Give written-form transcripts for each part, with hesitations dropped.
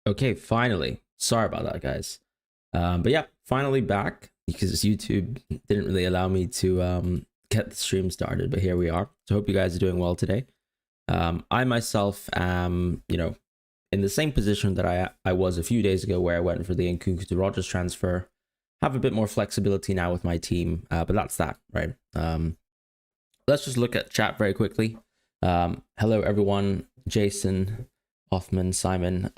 Okay, finally. Sorry about that, guys. But yeah, finally back because YouTube didn't really allow me to get the stream started, but here we are. So hope you guys are doing well today. I myself am, in the same position that I was a few days ago, where I went for the Nkunku to Rodgers transfer. Have a bit more flexibility now with my team, but that's that, right? Let's just look at chat very quickly. Hello, everyone. Jason, Hoffman, Simon.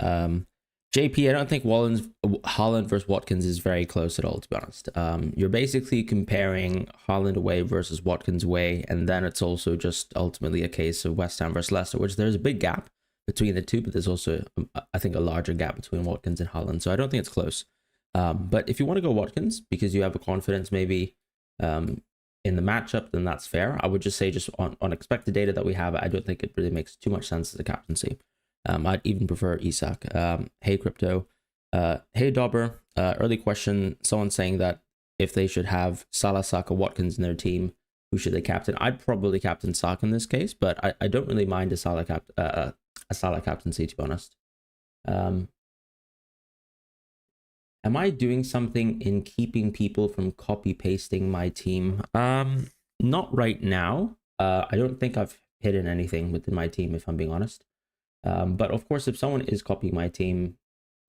JP, I don't think Haaland versus Watkins is very close at all, to be honest. You're basically comparing Haaland away versus Watkins away, and then it's also just ultimately a case of West Ham versus Leicester, which there's a big gap between the two, but there's also, I think, a larger gap between Watkins and Haaland, so I don't think it's close. But if you want to go Watkins, because you have a confidence maybe in the matchup, then that's fair. I would just say, just on expected data that we have, I don't think it really makes too much sense as a captaincy. I'd even prefer Isak. Hey Crypto. Hey Dauber. Early question. Someone saying that if they should have Salah, Saka, Watkins in their team, who should they captain? I'd probably captain Saka in this case, but I don't really mind a Salah captaincy, to be honest. Am I doing something in keeping people from copy pasting my team? Not right now. I don't think I've hidden anything within my team, if I'm being honest. But of course, if someone is copying my team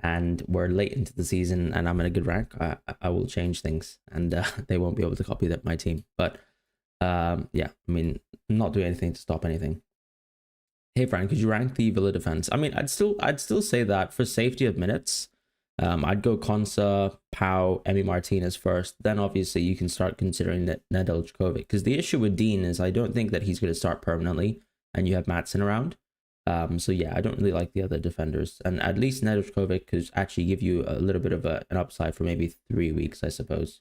and we're late into the season and I'm in a good rank, I will change things and they won't be able to copy my team. But yeah, I mean, I'm not doing anything to stop anything. Hey Fran, could you rank the Villa defense? I mean, I'd still say that for safety of minutes, I'd go Konsa, Pau, Emi Martinez first. Then obviously you can start considering that Nedeljkovic, because the issue with Dean is I don't think that he's going to start permanently, and you have Maatsen around. So yeah, I don't really like the other defenders, and at least Nedeljkovic could actually give you a little bit of an upside for maybe 3 weeks, I suppose.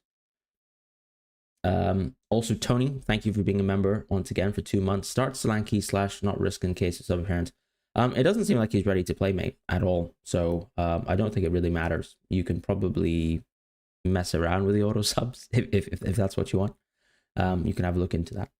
Also Tony, thank you for being a member once again for 2 months. Start Solanke / not risk in case of sub-apparent. It doesn't seem like he's ready to play, mate, at all. So I don't think it really matters. You can probably mess around with the auto subs if that's what you want. You can have a look into that.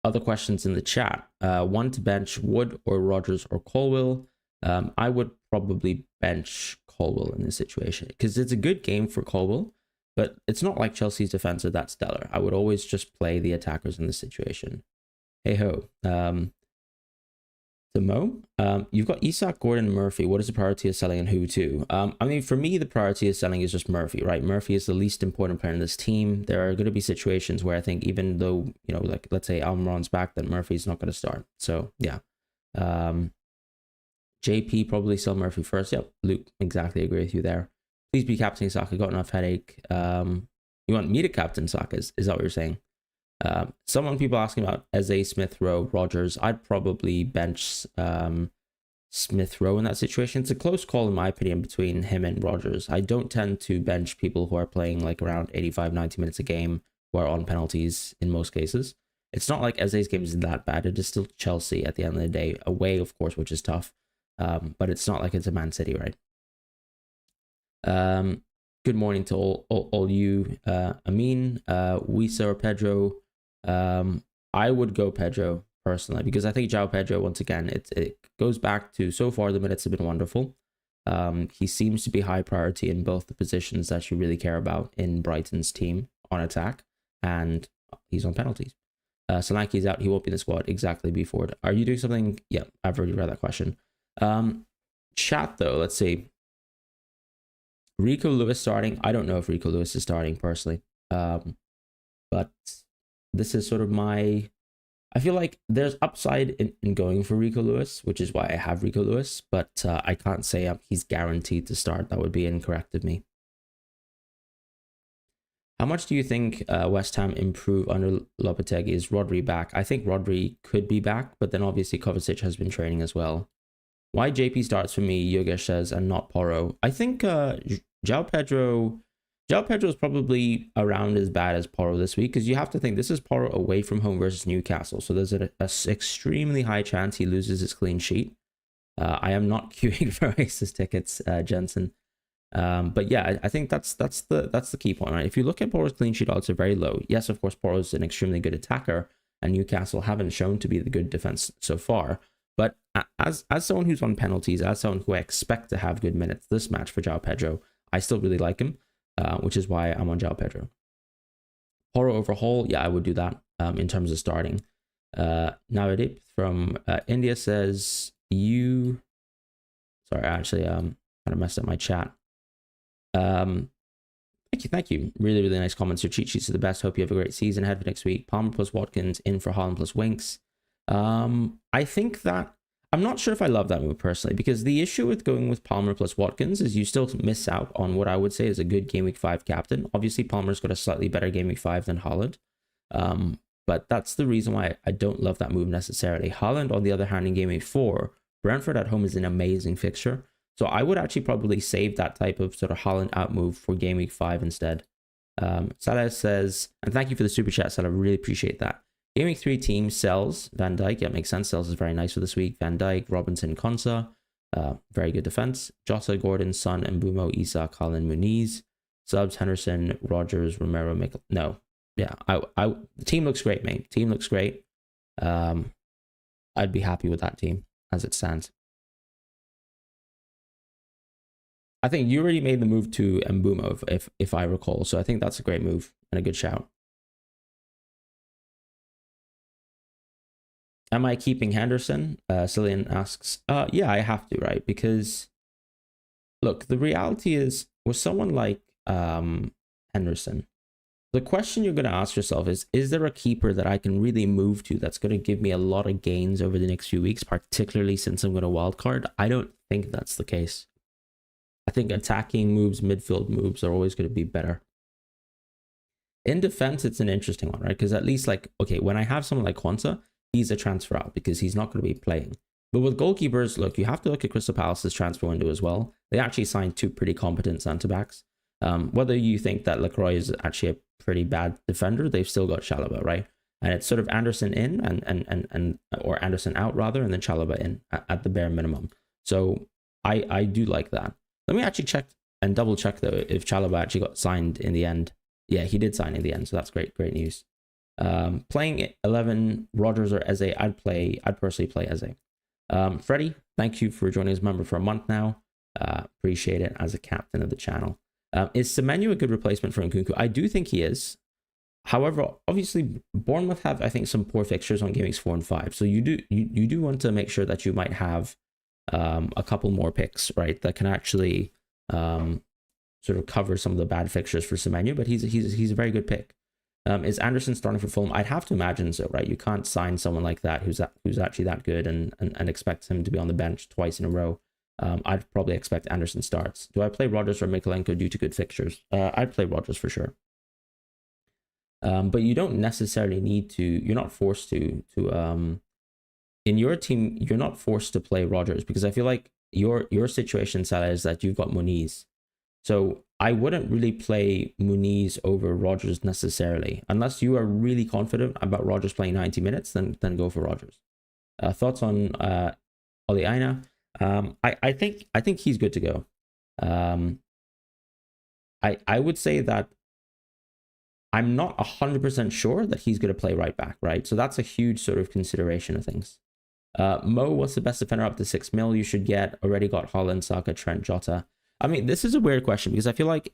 Other questions in the chat. One to bench Wood or Rodgers or Colwill. I would probably bench Colwill in this situation because it's a good game for Colwill, but it's not like Chelsea's defense are that stellar. I would always just play the attackers in this situation. Hey ho. To Mo, you've got Isak, Gordon, Murphy. What is the priority of selling and who to? I mean, for me, the priority of selling is just Murphy, right? Murphy is the least important player in this team. There are going to be situations where I think even though, like let's say Almiron's back, that Murphy's not going to start. So yeah. JP, probably sell Murphy first. Yep, Luke, exactly agree with you there. Please be captaining Saka, got enough headache. You want me to captain Saka, is that what you're saying? People asking about Eze, Smith Rowe, Rodgers. I'd probably bench Smith Rowe in that situation. It's a close call in my opinion between him and Rodgers. I don't tend to bench people who are playing like around 85-90 minutes a game, who are on penalties in most cases. It's not like Eze's game is that bad. It is still Chelsea at the end of the day, away of course, which is tough, but it's not like it's a Man City, right? Good morning to all you, Amin, Wisa or Pedro. I would go Pedro personally because I think João Pedro, once again, it goes back to so far the minutes have been wonderful. He seems to be high priority in both the positions that you really care about in Brighton's team on attack, and he's on penalties. Solanke's out, he won't be in the squad. Exactly, be forward. Are you doing something? Yeah, I've already read that question. Chat though, let's see. Rico Lewis starting. I don't know if Rico Lewis is starting personally, but this is sort of I feel like there's upside in going for Rico Lewis, which is why I have Rico Lewis, but I can't say he's guaranteed to start. That would be incorrect of me. How much do you think West Ham improve under Lopetegui? Is Rodri back? I think Rodri could be back, but then obviously Kovacic has been training as well. Why JP starts for me, Yogesh says, and not Porro? I think João Pedro is probably around as bad as Porro this week, because you have to think this is Porro away from home versus Newcastle, so there's an extremely high chance he loses his clean sheet. I am not queuing for Oasis tickets, Jensen. But yeah, I think that's the key point, right? If you look at Porro's clean sheet odds are very low. Yes, of course, Porro's an extremely good attacker, and Newcastle haven't shown to be the good defense so far. But as someone who's on penalties, as someone who I expect to have good minutes this match for João Pedro, I still really like him, which is why I'm on João Pedro. Poro overhaul, yeah, I would do that in terms of starting. Navidip from India says, sorry, I actually kind of messed up my chat. Thank you. Really, really nice comments. Your cheat sheets are the best. Hope you have a great season ahead for next week. Palmer plus Watkins in for Haaland plus Winks. I think that I'm not sure if I love that move personally, because the issue with going with Palmer plus Watkins is you still miss out on what I would say is a good Game Week 5 captain. Obviously, Palmer's got a slightly better Game Week 5 than Haaland. But that's the reason why I don't love that move necessarily. Haaland, on the other hand, in Game Week 4, Brentford at home is an amazing fixture. So I would actually probably save that type of sort of Haaland out move for Game Week 5 instead. Salah says, and thank you for the super chat, Salah, really appreciate that. Game Week 3 team sells Van Dijk. Yeah, makes sense. Sells is very nice for this week. Van Dijk, Robinson, Konsa. Very good defense. Jota, Gordon, Son, Mbumo, Isak, Haaland, Muniz. Subs, Henderson, Rogers, Romero, Mikel. No. Yeah, the team looks great, mate. Team looks great. I'd be happy with that team as it stands. I think you already made the move to Mbumo, if I recall. So I think that's a great move and a good shout. Am I keeping Henderson? Cillian asks. Yeah, I have to, right? Because, look, the reality is, with someone like Henderson, the question you're going to ask yourself is there a keeper that I can really move to that's going to give me a lot of gains over the next few weeks, particularly since I'm going to wildcard? I don't think that's the case. I think attacking moves, midfield moves are always going to be better. In defense, it's an interesting one, right? Because at least, like, okay, when I have someone like Quanta, he's a transfer out because he's not going to be playing. But with goalkeepers, look, you have to look at Crystal Palace's transfer window as well. They actually signed 2 pretty competent centre-backs. Whether you think that Lacroix is actually a pretty bad defender, they've still got Chalobah, right? And it's sort of Anderson in or Anderson out rather, and then Chalobah in at the bare minimum. So I do like that. Let me actually check and double check though if Chalobah actually got signed in the end. Yeah, he did sign in the end, so that's great news. Playing 11 Rogers or Eze, I'd personally play Eze. Freddie, thank you for joining as a member for a month now. Appreciate it as a captain of the channel. Is Semenyo a good replacement for Nkunku? I do think he is. However, obviously Bournemouth have, I think, some poor fixtures on Game Weeks 4 and 5. So you do want to make sure that you might have a couple more picks, right, that can actually sort of cover some of the bad fixtures for Semenyo, but he's a very good pick. Is Anderson starting for Fulham? I'd have to imagine so, right? You can't sign someone like that who's actually that good and expect him to be on the bench twice in a row. I'd probably expect Anderson starts. Do I play Rodgers or Mikolenko due to good fixtures? I'd play Rodgers for sure. But you don't necessarily need to. You're not forced to. In your team, you're not forced to play Rodgers because I feel like your situation, Salah, is that you've got Muniz. So I wouldn't really play Muniz over Rodgers necessarily, unless you are really confident about Rodgers playing 90 minutes. Then go for Rodgers. Thoughts on Oli Aina? I think he's good to go. I would say that I'm not 100% sure that he's going to play right back, right? So that's a huge sort of consideration of things. Mo, what's the best defender up to 6 mil you should get? Already got Haaland, Saka, Trent, Jota. I mean, this is a weird question because I feel like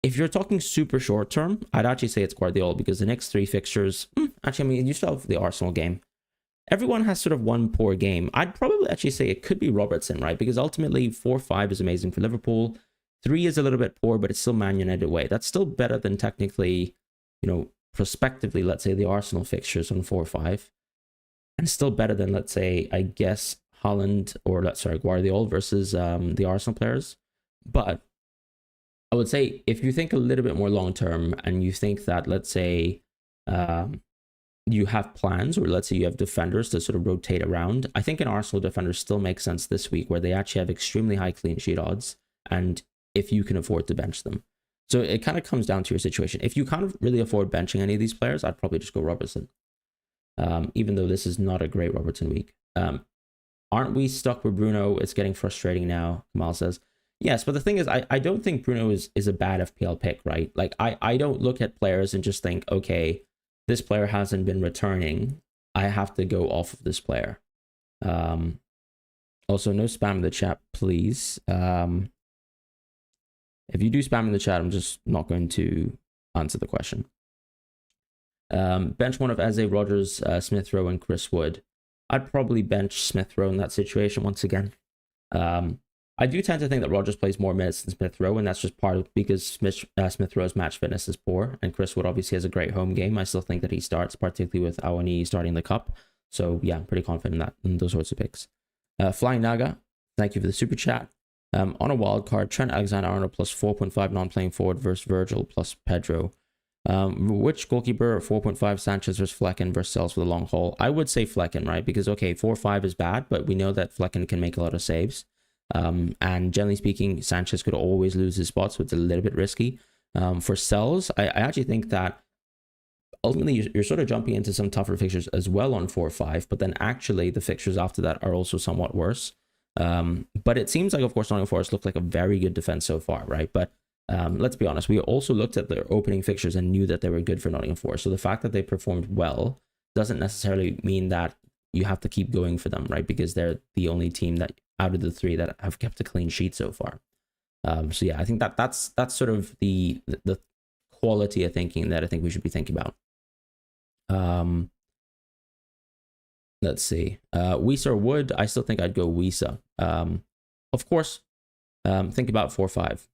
if you're talking super short term, I'd actually say it's Guardiola because the next 3 fixtures, actually, I mean, you still have the Arsenal game. Everyone has sort of one poor game. I'd probably actually say it could be Robertson, right? Because ultimately 4-5 is amazing for Liverpool. 3 is a little bit poor, but it's still Man United away. That's still better than technically, prospectively, let's say the Arsenal fixtures on 4-5. And still better than, let's say, I guess, Haaland or, Guardiola versus the Arsenal players. But I would say if you think a little bit more long term and you think that, let's say, you have plans or let's say you have defenders to sort of rotate around, I think an Arsenal defender still makes sense this week where they actually have extremely high clean sheet odds and if you can afford to bench them. So it kind of comes down to your situation. If you can't really afford benching any of these players, I'd probably just go Robertson. Even though this is not a great Robertson week. Aren't we stuck with Bruno? It's getting frustrating now, Kamal says. Yes, but the thing is, I don't think Bruno is a bad FPL pick, right? Like, I don't look at players and just think, okay, this player hasn't been returning. I have to go off of this player. Also, no spam in the chat, please. If you do spam in the chat, I'm just not going to answer the question. Bench one of Eze, Rogers, Smith Rowe, and Chris Wood. I'd probably bench Smith Rowe in that situation once again. I do tend to think that Rogers plays more minutes than Smith Rowe, and that's just part of because Smith Rowe's match fitness is poor, and Chris Wood obviously has a great home game. I still think that he starts, particularly with Awani starting the cup. So yeah, I'm pretty confident in that in those sorts of picks. Flying Naga, thank you for the super chat. On a wild card, Trent Alexander-Arnold plus 4.5 non-playing forward versus Virgil plus Pedro. Which goalkeeper 4.5 Sanchez versus Flecken versus Sells for the long haul? I would say Flecken, right? Because okay, 4-5 is bad, but we know that Flecken can make a lot of saves. And generally speaking, Sanchez could always lose his spot, so it's a little bit risky. For Sells, I actually think that ultimately you're sort of jumping into some tougher fixtures as well on 4-5, but then actually the fixtures after that are also somewhat worse. But it seems like, of course, Nottingham Forest looked like a very good defense so far, right? But let's be honest, we also looked at their opening fixtures and knew that they were good for Nottingham Forest. So the fact that they performed well doesn't necessarily mean that you have to keep going for them, right? Because they're the only team that out of the three that have kept a clean sheet so far. So yeah, I think that's sort of the quality of thinking that I think we should be thinking about. Let's see. Wisa or Wood, I still think I'd go Wisa. Of course, think about 4-5.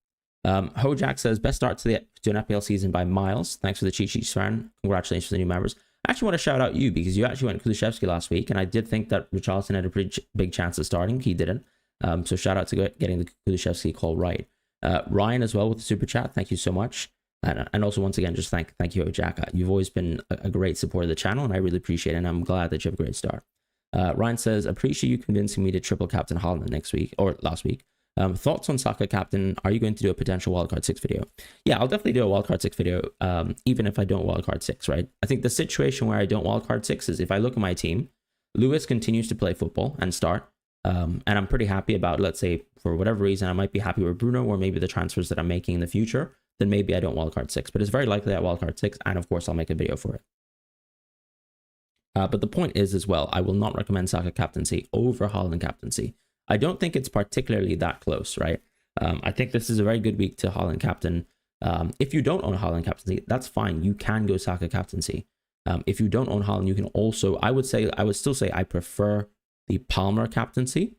Hojack says, best start to an FPL season by miles. Thanks for the cheat sheets, Fran. Congratulations to the new members. I actually want to shout out you because you actually went Kulusevski last week, and I did think that Richarlison had a pretty big chance of starting. He didn't. So shout out to getting the Kulusevski call right. Ryan as well with the super chat. Thank you so much. And also once again, just thank you, Hojack. You've always been a great supporter of the channel, and I really appreciate it. And I'm glad that you have a great start. Ryan says, appreciate you convincing me to triple captain Haaland next week or last week. Thoughts on Saka captain? Are you going to do a potential wildcard 6 video? Yeah, I'll definitely do a wildcard 6 video, even if I don't wildcard 6, right? I think the situation where I don't wildcard 6 is if I look at my team, Lewis continues to play football and start, and I'm pretty happy about, let's say, for whatever reason, I might be happy with Bruno or maybe the transfers that I'm making in the future, then maybe I don't wildcard 6, but it's very likely that wildcard 6, and of course, I'll make a video for it. But the point is as well, I will not recommend Saka captaincy over Haaland captaincy. I don't think it's particularly that close, right? I think this is a very good week to Haaland captain. If you don't own a Haaland captaincy, that's fine. You can go Saka captaincy. If you don't own Haaland, you can also, I would still say I prefer the Palmer captaincy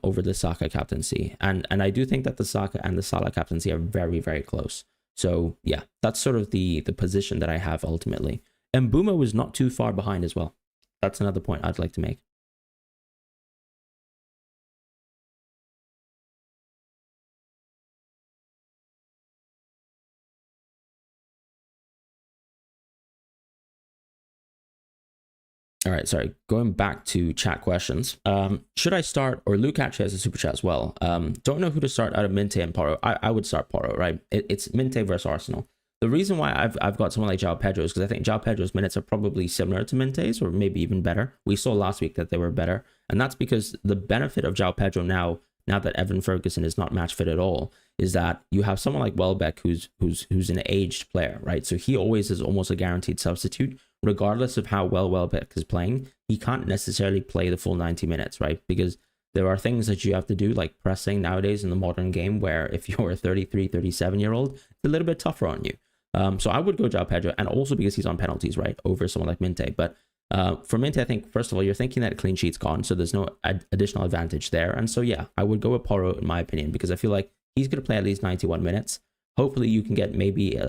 over the Saka captaincy. And I do think that the Saka and the Salah captaincy are very, very close. So yeah, that's sort of the position that I have ultimately. And Mbeumo was not too far behind as well. That's another point I'd like to make. All right, sorry. Going back to chat questions. Should I start, or Luke actually has a super chat as well. Don't know who to start out of Minte and Porro. I would start Porro, right? It's Minte versus Arsenal. The reason why I've got someone like João Pedro is because I think João Pedro's minutes are probably similar to Minte's, or maybe even better. We saw last week that they were better, and that's because the benefit of João Pedro now that Evan Ferguson is not match fit at all, is that you have someone like Welbeck who's an aged player, right? So he always is almost a guaranteed substitute. Regardless of how well Welbeck is playing, he can't necessarily play the full 90 minutes, right? Because there are things that you have to do, like pressing nowadays in the modern game, where if you're a 33, 37-year-old, it's a little bit tougher on you. So I would go João Pedro, and also because he's on penalties, right, over someone like Minte. But for Minte, I think, first of all, you're thinking that clean sheet's gone, so there's no additional advantage there. And so, yeah, I would go with Porro, in my opinion, because I feel like he's going to play at least 91 minutes. Hopefully you can get maybe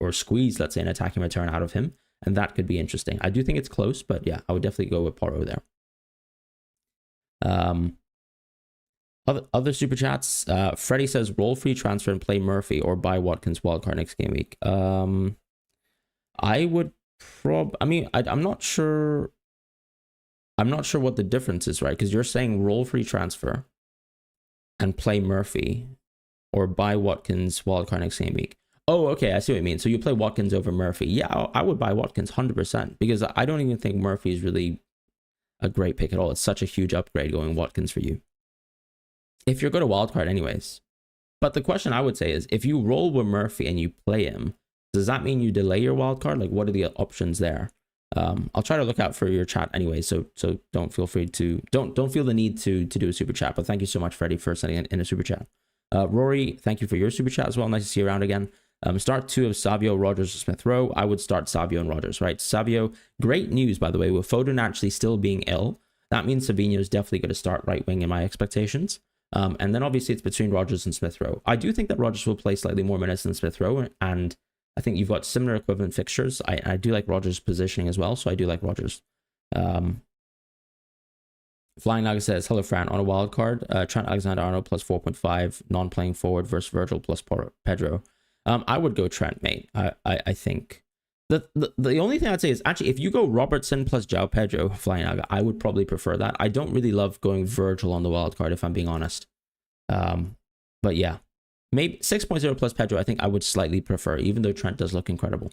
or squeeze, let's say, an attacking return out of him. And that could be interesting. I do think it's close, but yeah, I would definitely go with Porro there. Other super chats. Freddie says, roll free transfer and play Murphy or buy Watkins wildcard next game week. I would I'm not sure. I'm not sure what the difference is, right? Because you're saying roll free transfer and play Murphy or buy Watkins wildcard next game week. Oh, okay, I see what you mean. So you play Watkins over Murphy. Yeah, I would buy Watkins 100% because I don't even think Murphy is really a great pick at all. It's such a huge upgrade going Watkins for you, if you're going to wildcard anyways. But the question I would say is, if you roll with Murphy and you play him, does that mean you delay your wildcard? Like, what are the options there? I'll try to look out for your chat anyway, so don't feel free to don't feel the need to do a super chat. But thank you so much, Freddie, for sending in a super chat. Rory, thank you for your super chat as well. Nice to see you around again. Start 2 of Savio, Rogers, Smith Rowe. I would start Savio and Rogers, right? Savio, great news, by the way, with Foden actually still being ill. That means Savinho is definitely going to start right wing in my expectations. And then obviously it's between Rogers and Smith Rowe. I do think that Rogers will play slightly more minutes than Smith Rowe, and I think you've got similar equivalent fixtures. I do like Rogers' positioning as well, so I do like Rogers. Flying Naga says, hello, Fran. On a wild card, Trent Alexander-Arnold plus 4.5, non-playing forward versus Virgil plus Pedro. I would go Trent, mate. I think. The only thing I'd say is, actually, if you go Robertson plus João Pedro, Flying Naga, I would probably prefer that. I don't really love going Virgil on the wild card, if I'm being honest. But yeah. Maybe 6.0 plus Pedro, I think I would slightly prefer, even though Trent does look incredible.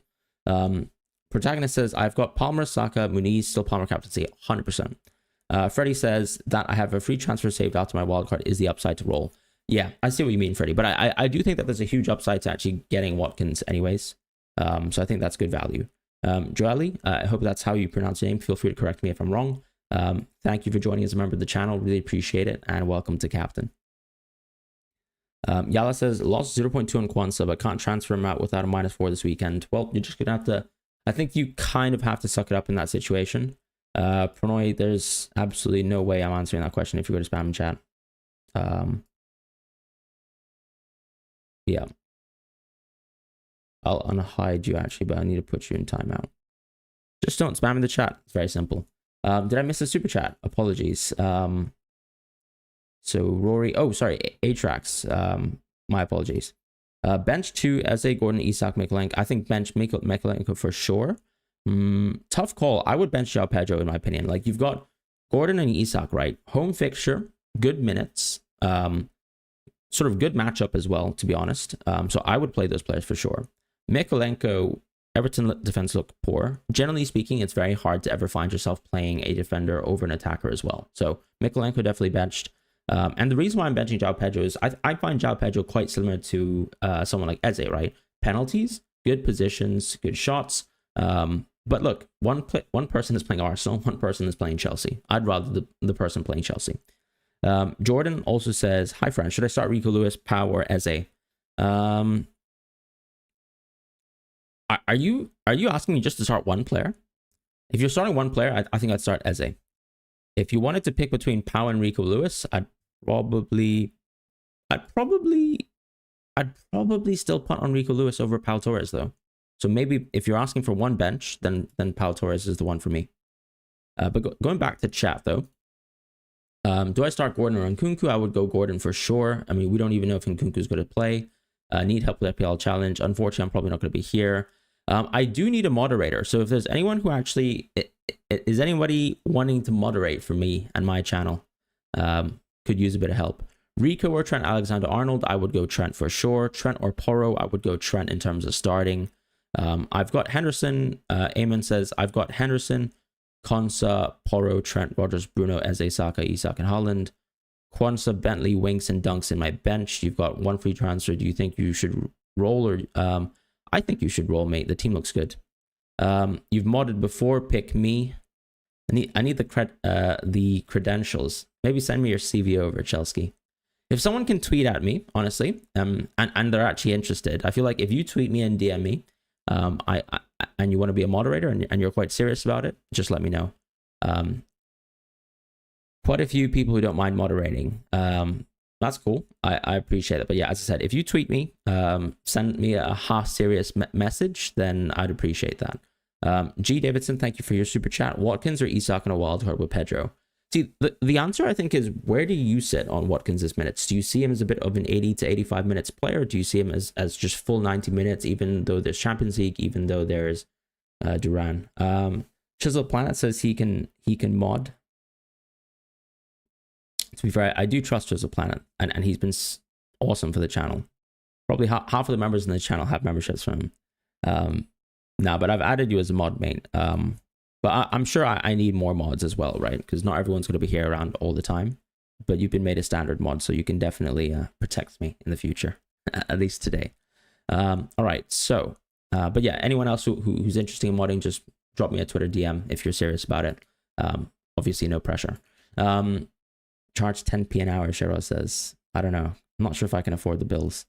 Protagonist says, I've got Palmer, Saka, Muniz, still Palmer captaincy, 100%. Freddie says that I have a free transfer saved after my wildcard is the upside to roll. Yeah, I see what you mean, Freddie, but I do think that there's a huge upside to actually getting Watkins anyways. So I think that's good value. Joeli, I hope that's how you pronounce your name. Feel free to correct me if I'm wrong. Thank you for joining as a member of the channel. Really appreciate it, and welcome to Captain. Yala says, lost 0.2 on Kwanzaa, but can't transfer him out without a -4 this weekend. Well, you're just going to have to, I think you kind of have to suck it up in that situation. Pranoy, there's absolutely no way I'm answering that question if you go to spam in chat. Yeah. I'll unhide you actually, but I need to put you in timeout. Just don't spam in the chat. It's very simple. Did I miss a super chat? Apologies. So Rory, oh, sorry, Atrax, my apologies. Bench 2, Eze, Gordon, Isak, Mikolenko. I think bench Mikolenko for sure. Tough call. I would bench João Pedro in my opinion. Like, you've got Gordon and Isak, right? Home fixture, good minutes, sort of good matchup as well, to be honest. So I would play those players for sure. Mikolenko, Everton defense look poor. Generally speaking, it's very hard to ever find yourself playing a defender over an attacker as well. So Mikolenko definitely benched. And the reason why I'm benching João Pedro is I find João Pedro quite similar to someone like Eze, right? Penalties, good positions, good shots. But look, one person is playing Arsenal, one person is playing Chelsea. I'd rather the person playing Chelsea. Jordan also says, hi, Fran, should I start Rico Lewis, Pau, or Eze? Are you asking me just to start one player? If you're starting one player, I think I'd start Eze. If you wanted to pick between Pau and Rico Lewis, I'd probably still punt on Rico Lewis over Pau Torres though. So maybe if you're asking for one bench, then Pau Torres is the one for me. But going back to chat though, do I start Gordon or Nkunku? I would go Gordon for sure. I mean, we don't even know if Nkunku is going to play. Need help with FPL challenge. Unfortunately, I'm probably not going to be here. I do need a moderator. So if there's anyone who actually is anybody wanting to moderate for me and my channel, could use a bit of help. Rico or Trent Alexander-Arnold, I would go Trent for sure. Trent or Porro, I would go Trent in terms of starting. I've got Henderson. Eamon says, I've got Henderson, Konsa, Porro, Trent, Rogers, Bruno, Eze, Saka, Isak, and Haaland. Kwanzaa, Bentley, Winks, and Dunks in my bench. You've got one free transfer. Do you think you should roll or... I think you should roll, mate. The team looks good. You've modded before. Pick me. I need the credentials. Maybe send me your CV over, Chelsea. If someone can tweet at me, honestly, and they're actually interested, I feel like if you tweet me and DM me, and you want to be a moderator and you're quite serious about it, just let me know. Quite a few people who don't mind moderating. That's cool. I appreciate it. But yeah, as I said, if you tweet me, send me a half serious message, then I'd appreciate that. G. Davidson, thank you for your super chat. Watkins or Isak on a wild card with Pedro? See, the answer I think is, where do you sit on Watkins' minutes? Do you see him as a bit of an 80 to 85 minutes player? Do you see him as just full 90 minutes, even though there's Champions League, even though there's Duran? Chisel Planet says he can mod. To be fair, I do trust Chisel Planet, and he's been awesome for the channel. Probably half of the members in the channel have memberships from him. No, but I've added you as a mod, mate. But I'm sure I need more mods as well, right? Because not everyone's going to be here around all the time. But you've been made a standard mod, so you can definitely protect me in the future, at least today. All right, so, but yeah, anyone else who's interested in modding, just drop me a Twitter DM if you're serious about it. Obviously, no pressure. Charge 10p an hour, Cheryl says. I don't know. I'm not sure if I can afford the bills.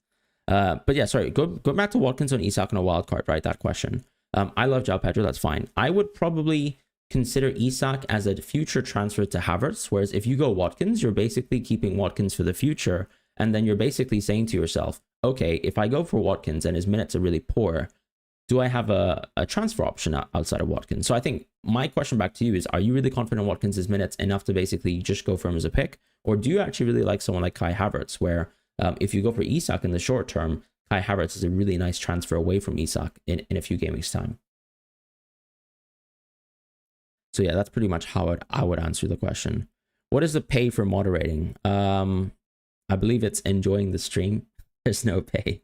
But yeah, sorry. Go back to Watkins on Isak on a wild card, right? That question. I love João Pedro. That's fine. I would probably consider Isak as a future transfer to Havertz. Whereas if you go Watkins, you're basically keeping Watkins for the future. And then you're basically saying to yourself, okay, if I go for Watkins and his minutes are really poor, do I have a transfer option outside of Watkins? So I think my question back to you is, are you really confident Watkins' minutes enough to basically just go for him as a pick? Or do you actually really like someone like Kai Havertz, where if you go for Isak in the short term, Kai Havertz is a really nice transfer away from Isak in a few game weeks' time? So yeah, that's pretty much how I would answer the question. What is the pay for moderating? I believe it's enjoying the stream. There's no pay.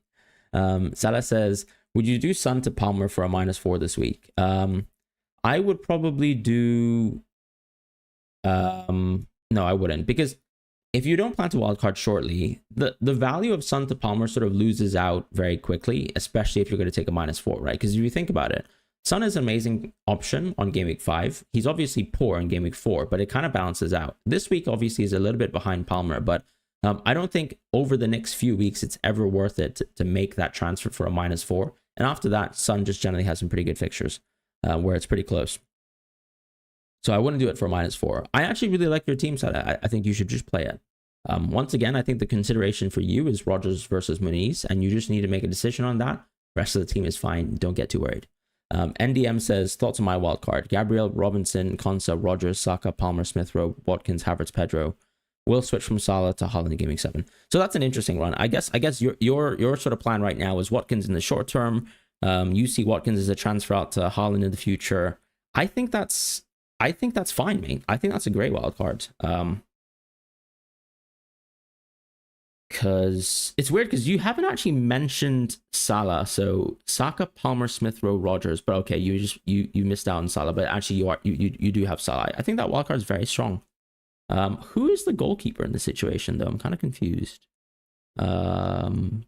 Salah says, would you do Son to Palmer for a -4 this week? I would probably do... no, I wouldn't. Because if you don't plan to wildcard shortly, the value of Son to Palmer sort of loses out very quickly, especially if you're going to take a -4, right? Because if you think about it, Son is an amazing option on game week 5. He's obviously poor in game week 4, but it kind of balances out. This week, obviously, is a little bit behind Palmer, but I don't think over the next few weeks it's ever worth it to make that transfer for a -4. And after that, Son just generally has some pretty good fixtures where it's pretty close. So I wouldn't do it for a -4. I actually really like your team set. I think you should just play it. Once again, I think the consideration for you is Rodgers versus Muniz, and you just need to make a decision on that. The rest of the team is fine. Don't get too worried. NDM says, thoughts on my wild card: Gabriel, Robinson, Konsa, Rodgers, Saka, Palmer, Smith Rowe, Watkins, Havertz, Pedro. Will switch from Salah to Haaland in game week 7. So that's an interesting run. I guess your sort of plan right now is Watkins in the short term. You see Watkins as a transfer out to Haaland in the future. I think that's fine, mate. I think that's a great wild card. Because it's weird because you haven't actually mentioned Salah. So Saka, Palmer, Smith Rowe, Rodgers. But okay, you missed out on Salah. But actually you do have Salah. I think that wild card is very strong. Who is the goalkeeper in this situation, though? I'm kind of confused. Well,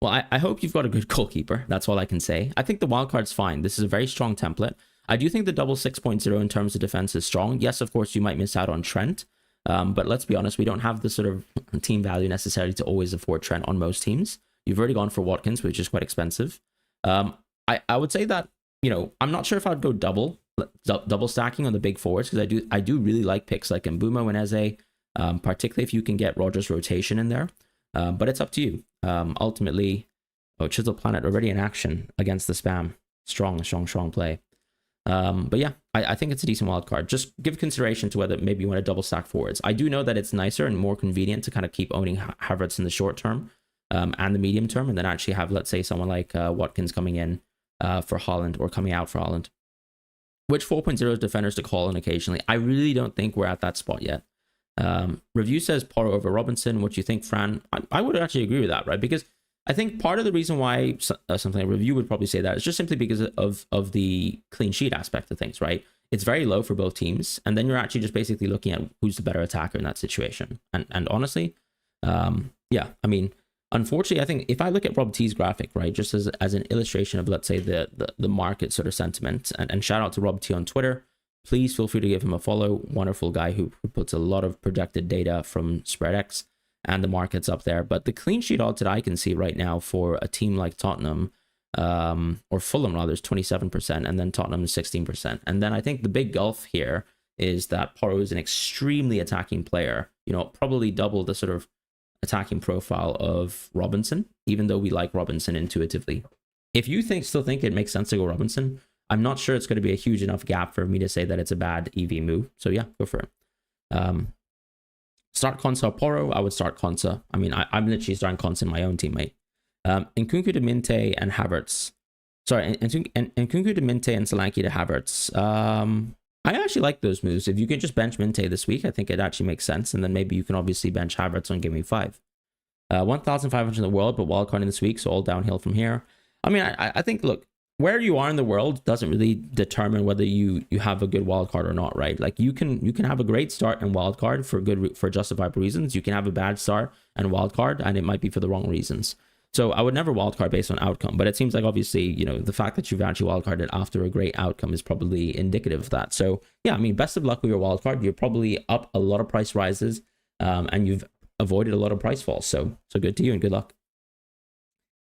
I hope you've got a good goalkeeper. That's all I can say. I think the wildcard's fine. This is a very strong template. I do think the double 6.0 in terms of defense is strong. Yes, of course, you might miss out on Trent. But let's be honest, we don't have the sort of team value necessarily to always afford Trent on most teams. You've already gone for Watkins, which is quite expensive. I would say that, you know, I'm not sure if I'd go double stacking on the big forwards, because I do really like picks like Mbeumo and Eze, particularly if you can get Rodgers rotation in there. But it's up to you. Ultimately, Chisel Planet already in action against the spam. Strong play. But yeah, I think it's a decent wild card. Just give consideration to whether maybe you want to double stack forwards. I do know that it's nicer and more convenient to kind of keep owning Havertz in the short term and the medium term, and then actually have, let's say, someone like Watkins coming in for Haaland or coming out for Haaland. Which 4.0 defenders to call on occasionally? I really don't think we're at that spot yet. Review says Porro over Robinson. What do you think, Fran? I would actually agree with that, right? Because I think part of the reason why something like Review would probably say that is just simply because of the clean sheet aspect of things, right? It's very low for both teams, and then you're actually just basically looking at who's the better attacker in that situation. And honestly, yeah, I mean, unfortunately, I think if I look at Rob T's graphic, right, just as an illustration of, let's say, the market sort of sentiment, and shout out to Rob T on Twitter. Please feel free to give him a follow. Wonderful guy who puts a lot of projected data from SpreadX and the markets up there. But the clean sheet odds that I can see right now for a team like Tottenham, or Fulham rather, is 27%, and then Tottenham is 16%. And then I think the big gulf here is that Porro is an extremely attacking player, you know, probably double the sort of attacking profile of Robinson, even though we like Robinson intuitively. If you still think it makes sense to go Robinson, I'm not sure it's going to be a huge enough gap for me to say that it's a bad EV move. So yeah, go for it. Start Konsa or Porro. I would start Konsa. I mean, I'm literally starting Konsa in my own teammate. Nkunku to Minte and Havertz. Sorry, Nkunku to Minte and Solanke to Havertz. I actually like those moves. If you can just bench Minte this week, I think it actually makes sense. And then maybe you can obviously bench Havertz on game week 5. 1,500 in the world, but wildcarding this week, so all downhill from here. I mean, I think, look, where you are in the world doesn't really determine whether you have a good wildcard or not, right? Like you can have a great start and wildcard for justifiable reasons. You can have a bad start and wildcard, and it might be for the wrong reasons. So I would never wildcard based on outcome, but it seems like obviously, you know, the fact that you've actually wildcarded after a great outcome is probably indicative of that. So yeah, I mean, best of luck with your wildcard. You're probably up a lot of price rises, and you've avoided a lot of price falls. So good to you and good luck.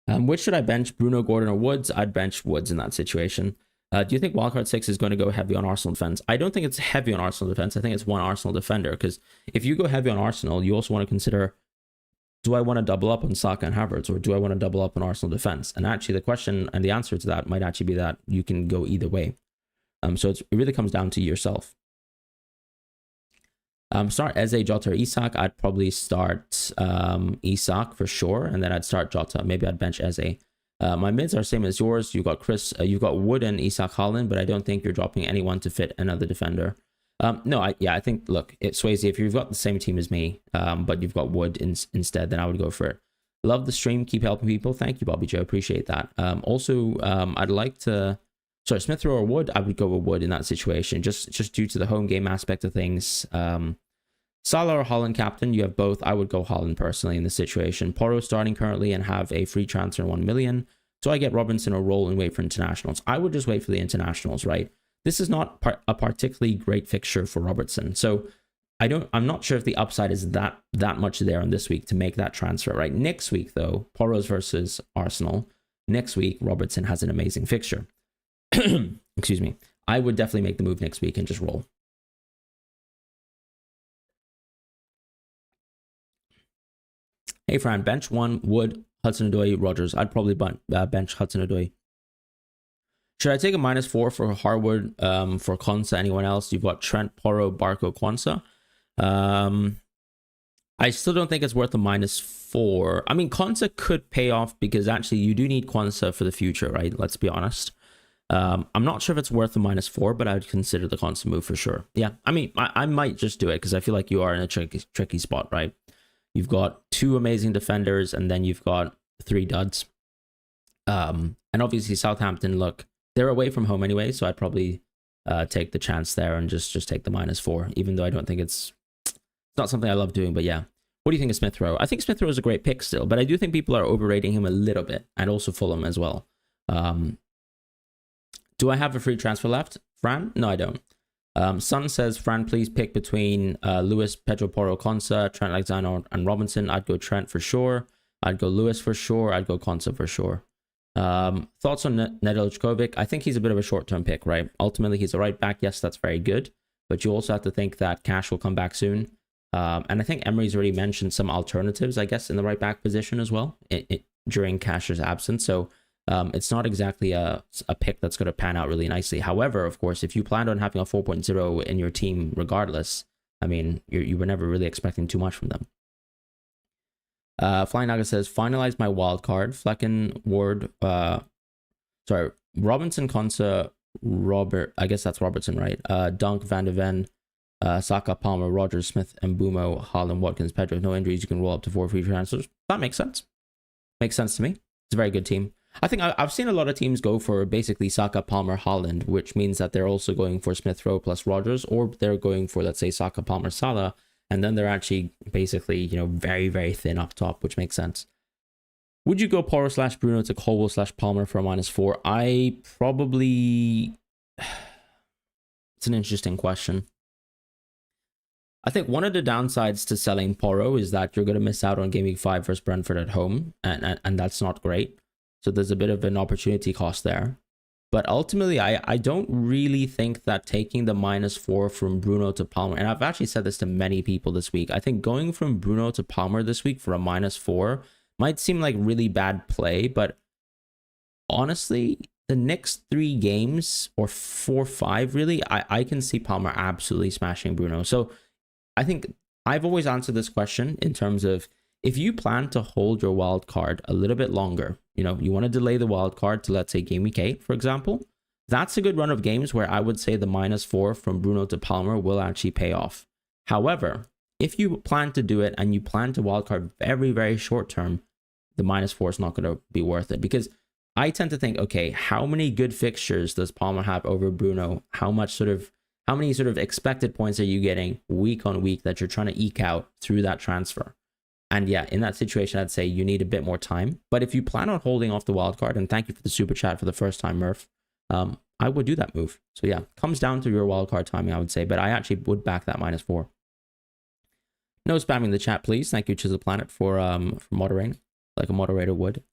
Which should I bench, Bruno, Gordon, or Woods? I'd bench Woods in that situation. Do you think wildcard 6 is going to go heavy on Arsenal defense? I don't think it's heavy on Arsenal defense. I think it's one Arsenal defender, because if you go heavy on Arsenal, you also want to consider, do I want to double up on Saka and Havertz, or do I want to double up on Arsenal defense? And actually the question and the answer to that might actually be that you can go either way. So it really comes down to yourself. Start Eze, Jota, or Isak. I'd probably start Isak for sure, and then I'd start Jota. Maybe I'd bench Eze. My mids are same as yours. You've got Chris, you've got Wood and Isak Haaland, but I don't think you're dropping anyone to fit another defender. No, I think, look, it's Swayze, if you've got the same team as me, but you've got Wood instead, then I would go for it. Love the stream. Keep helping people. Thank you, Bobby Joe. Appreciate that. Also, I'd like to... Sorry, Smith Rowe or Wood? I would go with Wood in that situation, just due to the home game aspect of things. Salah or Haaland captain, you have both. I would go Haaland personally in this situation. Porro starting currently and have a free transfer 1 million. So I get Robinson or roll and wait for internationals. I would just wait for the internationals, right? This is not a particularly great fixture for Robertson. So I'm not sure if the upside is that much there on this week to make that transfer, right? Next week, though, Porro's versus Arsenal. Next week, Robertson has an amazing fixture. Excuse me. I would definitely make the move next week and just roll. Hey, Fran, bench 1, Wood, Hudson-Odoi, Rodgers. I'd probably bench Hudson-Odoi. Should I take a -4 for Harwood, for Konsa, anyone else? You've got Trent, Porro, Barco, Konsa. I still don't think it's worth a -4. I mean, Konsa could pay off because actually you do need Konsa for the future, right? Let's be honest. I'm not sure if it's worth a -4, but I would consider the Konsa move for sure. Yeah, I mean, I might just do it because I feel like you are in a tricky spot, right? You've got 2 amazing defenders and then you've got 3 duds. And obviously Southampton, look, they're away from home anyway, so I'd probably take the chance there and just take the -4, even though I don't think it's not something I love doing. But yeah, what do you think of Smith Rowe? I think Smith Rowe is a great pick still, but I do think people are overrating him a little bit, and also Fulham as well. Do I have a free transfer left, Fran? No, I don't. Sun says, Fran, please pick between Lewis, Pedro Porro, Konsa, Trent Alexander, and Robinson. I'd go Trent for sure. I'd go Lewis for sure. I'd go Konsa for sure. Thoughts on Nedeljkovic? I think he's a bit of a short-term pick, right? Ultimately, he's a right back. Yes, that's very good. But you also have to think that Cash will come back soon. And I think Emery's already mentioned some alternatives, I guess, in the right back position as well during Cash's absence. So it's not exactly a pick that's going to pan out really nicely. However, of course, if you planned on having a 4.0 in your team regardless, I mean, you were never really expecting too much from them. Flying Naga says, finalize my wild card. Flecken, Ward, Robinson, Konsa, Robert, I guess that's Robertson, right? Dunk, Van de Ven, Saka, Palmer, Rodgers, Smith, and Mbumo, Haaland, Watkins, Pedro. No injuries, you can roll up to 4 free transfers. That makes sense. Makes sense to me. It's a very good team. I think I've seen a lot of teams go for basically Saka, Palmer, Haaland, which means that they're also going for Smith Rowe plus Rodgers, or they're going for, let's say, Saka, Palmer, Salah, and then they're actually basically, you know, very, very thin up top, which makes sense. Would you go Porro / Bruno to Colwell / Palmer for a -4? I probably... It's an interesting question. I think one of the downsides to selling Porro is that you're going to miss out on Game Week 5 versus Brentford at home, and that's not great. So there's a bit of an opportunity cost there. But ultimately, I don't really think that taking the -4 from Bruno to Palmer, and I've actually said this to many people this week, I think going from Bruno to Palmer this week for a -4 might seem like really bad play, but honestly, the next 3 games, or 4, 5 really, I can see Palmer absolutely smashing Bruno. So I think I've always answered this question in terms of, if you plan to hold your wild card a little bit longer, you know, you want to delay the wild card to, let's say, Game Week 8, for example, that's a good run of games where I would say the -4 from Bruno to Palmer will actually pay off. However, if you plan to do it and you plan to wildcard very, very short term, the -4 is not going to be worth it, because I tend to think, okay, how many good fixtures does Palmer have over Bruno? How many sort of expected points are you getting week on week that you're trying to eke out through that transfer? And yeah, in that situation, I'd say you need a bit more time. But if you plan on holding off the wild card, and thank you for the super chat for the first time, Murph, I would do that move. So yeah, comes down to your wild card timing, I would say. But I actually would back that -4. No spamming the chat, please. Thank you, Chisel Planet, for moderating, like a moderator would.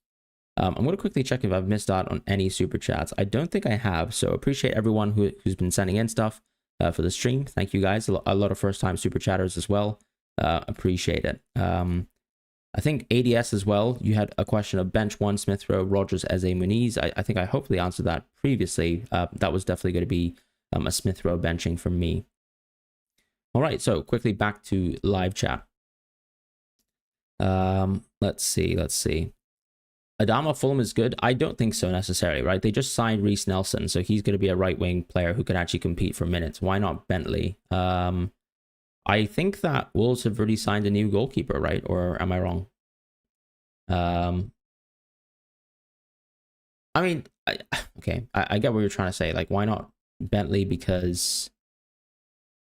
I'm going to quickly check if I've missed out on any super chats. I don't think I have. So appreciate everyone who's been sending in stuff for the stream. Thank you guys. A lot of first-time super chatters as well. Appreciate it. I think ADS as well. You had a question of bench 1 Smith Rowe, Rogers, Eze, Muniz. I think I hopefully answered that previously. That was definitely going to be a Smith Rowe benching from me. All right, so quickly back to live chat. Let's see. Adama Fulham is good. I don't think so necessarily, right? They just signed Reece Nelson, so he's going to be a right-wing player who can actually compete for minutes. Why not Bentley? I think that Wolves have already signed a new goalkeeper, right? Or am I wrong? I mean, I get what you're trying to say. Like, why not Bentley? Because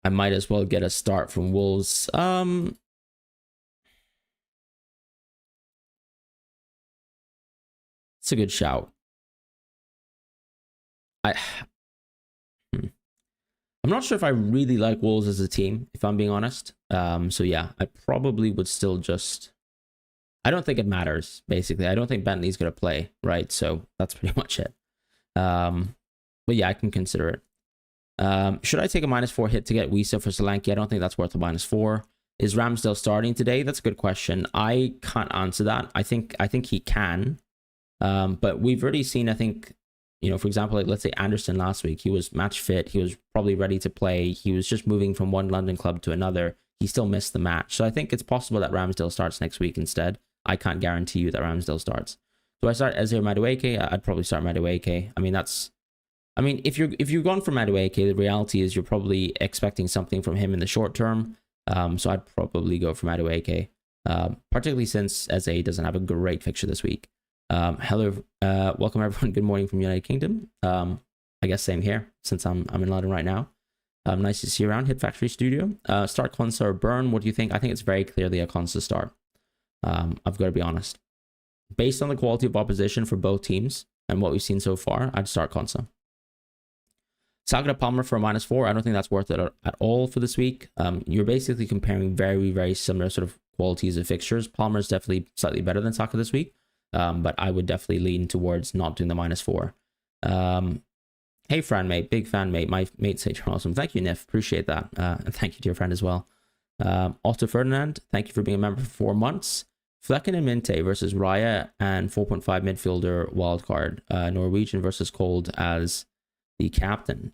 I might as well get a start from Wolves. It's a good shout. I'm not sure if I really like Wolves as a team, if I'm being honest. So yeah, I probably would still just... I don't think it matters, basically. I don't think Bentley's going to play, right? So that's pretty much it. But yeah, I can consider it. Should I take a -4 hit to get Wisa for Solanke? I don't think that's worth a -4. Is Ramsdale starting today? That's a good question. I can't answer that. I think he can. But we've already seen, I think... You know, for example, like let's say Anderson last week, he was match fit. He was probably ready to play. He was just moving from one London club to another. He still missed the match. So I think it's possible that Ramsdale starts next week instead. I can't guarantee you that Ramsdale starts. Do I start Eze or Madueke? I'd probably start Madueke. I mean, if you're going for Madueke, the reality is you're probably expecting something from him in the short term. So I'd probably go for Madueke, particularly since Eze doesn't have a great fixture this week. Hello, welcome everyone. Good morning from United Kingdom. I guess same here since I'm in London right now. Nice to see you around. Hit Factory Studio. Start Konsa or Burn. What do you think? I think it's very clearly a Konsa start. I've got to be honest. Based on the quality of opposition for both teams and what we've seen so far, I'd start Konsa. Saga Palmer for a -4. I don't think that's worth it at all for this week. You're basically comparing very, very similar sort of qualities of fixtures. Palmer's definitely slightly better than Saka this week. But I would definitely lean towards not doing the -4. Hey, Fran, mate. Big fan, mate. My mates say you're awesome. Thank you, Nif. Appreciate that. And thank you to your friend as well. Otto Ferdinand, thank you for being a member for 4 months. Flecken and Minte versus Raya and 4.5 midfielder wildcard. Norwegian versus Cold as the captain.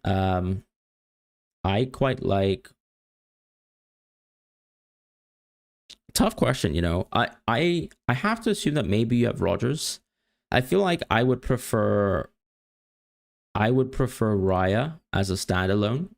I quite like... Tough question, you know. I have to assume that maybe you have Rogers. I feel like I would prefer Raya as a standalone.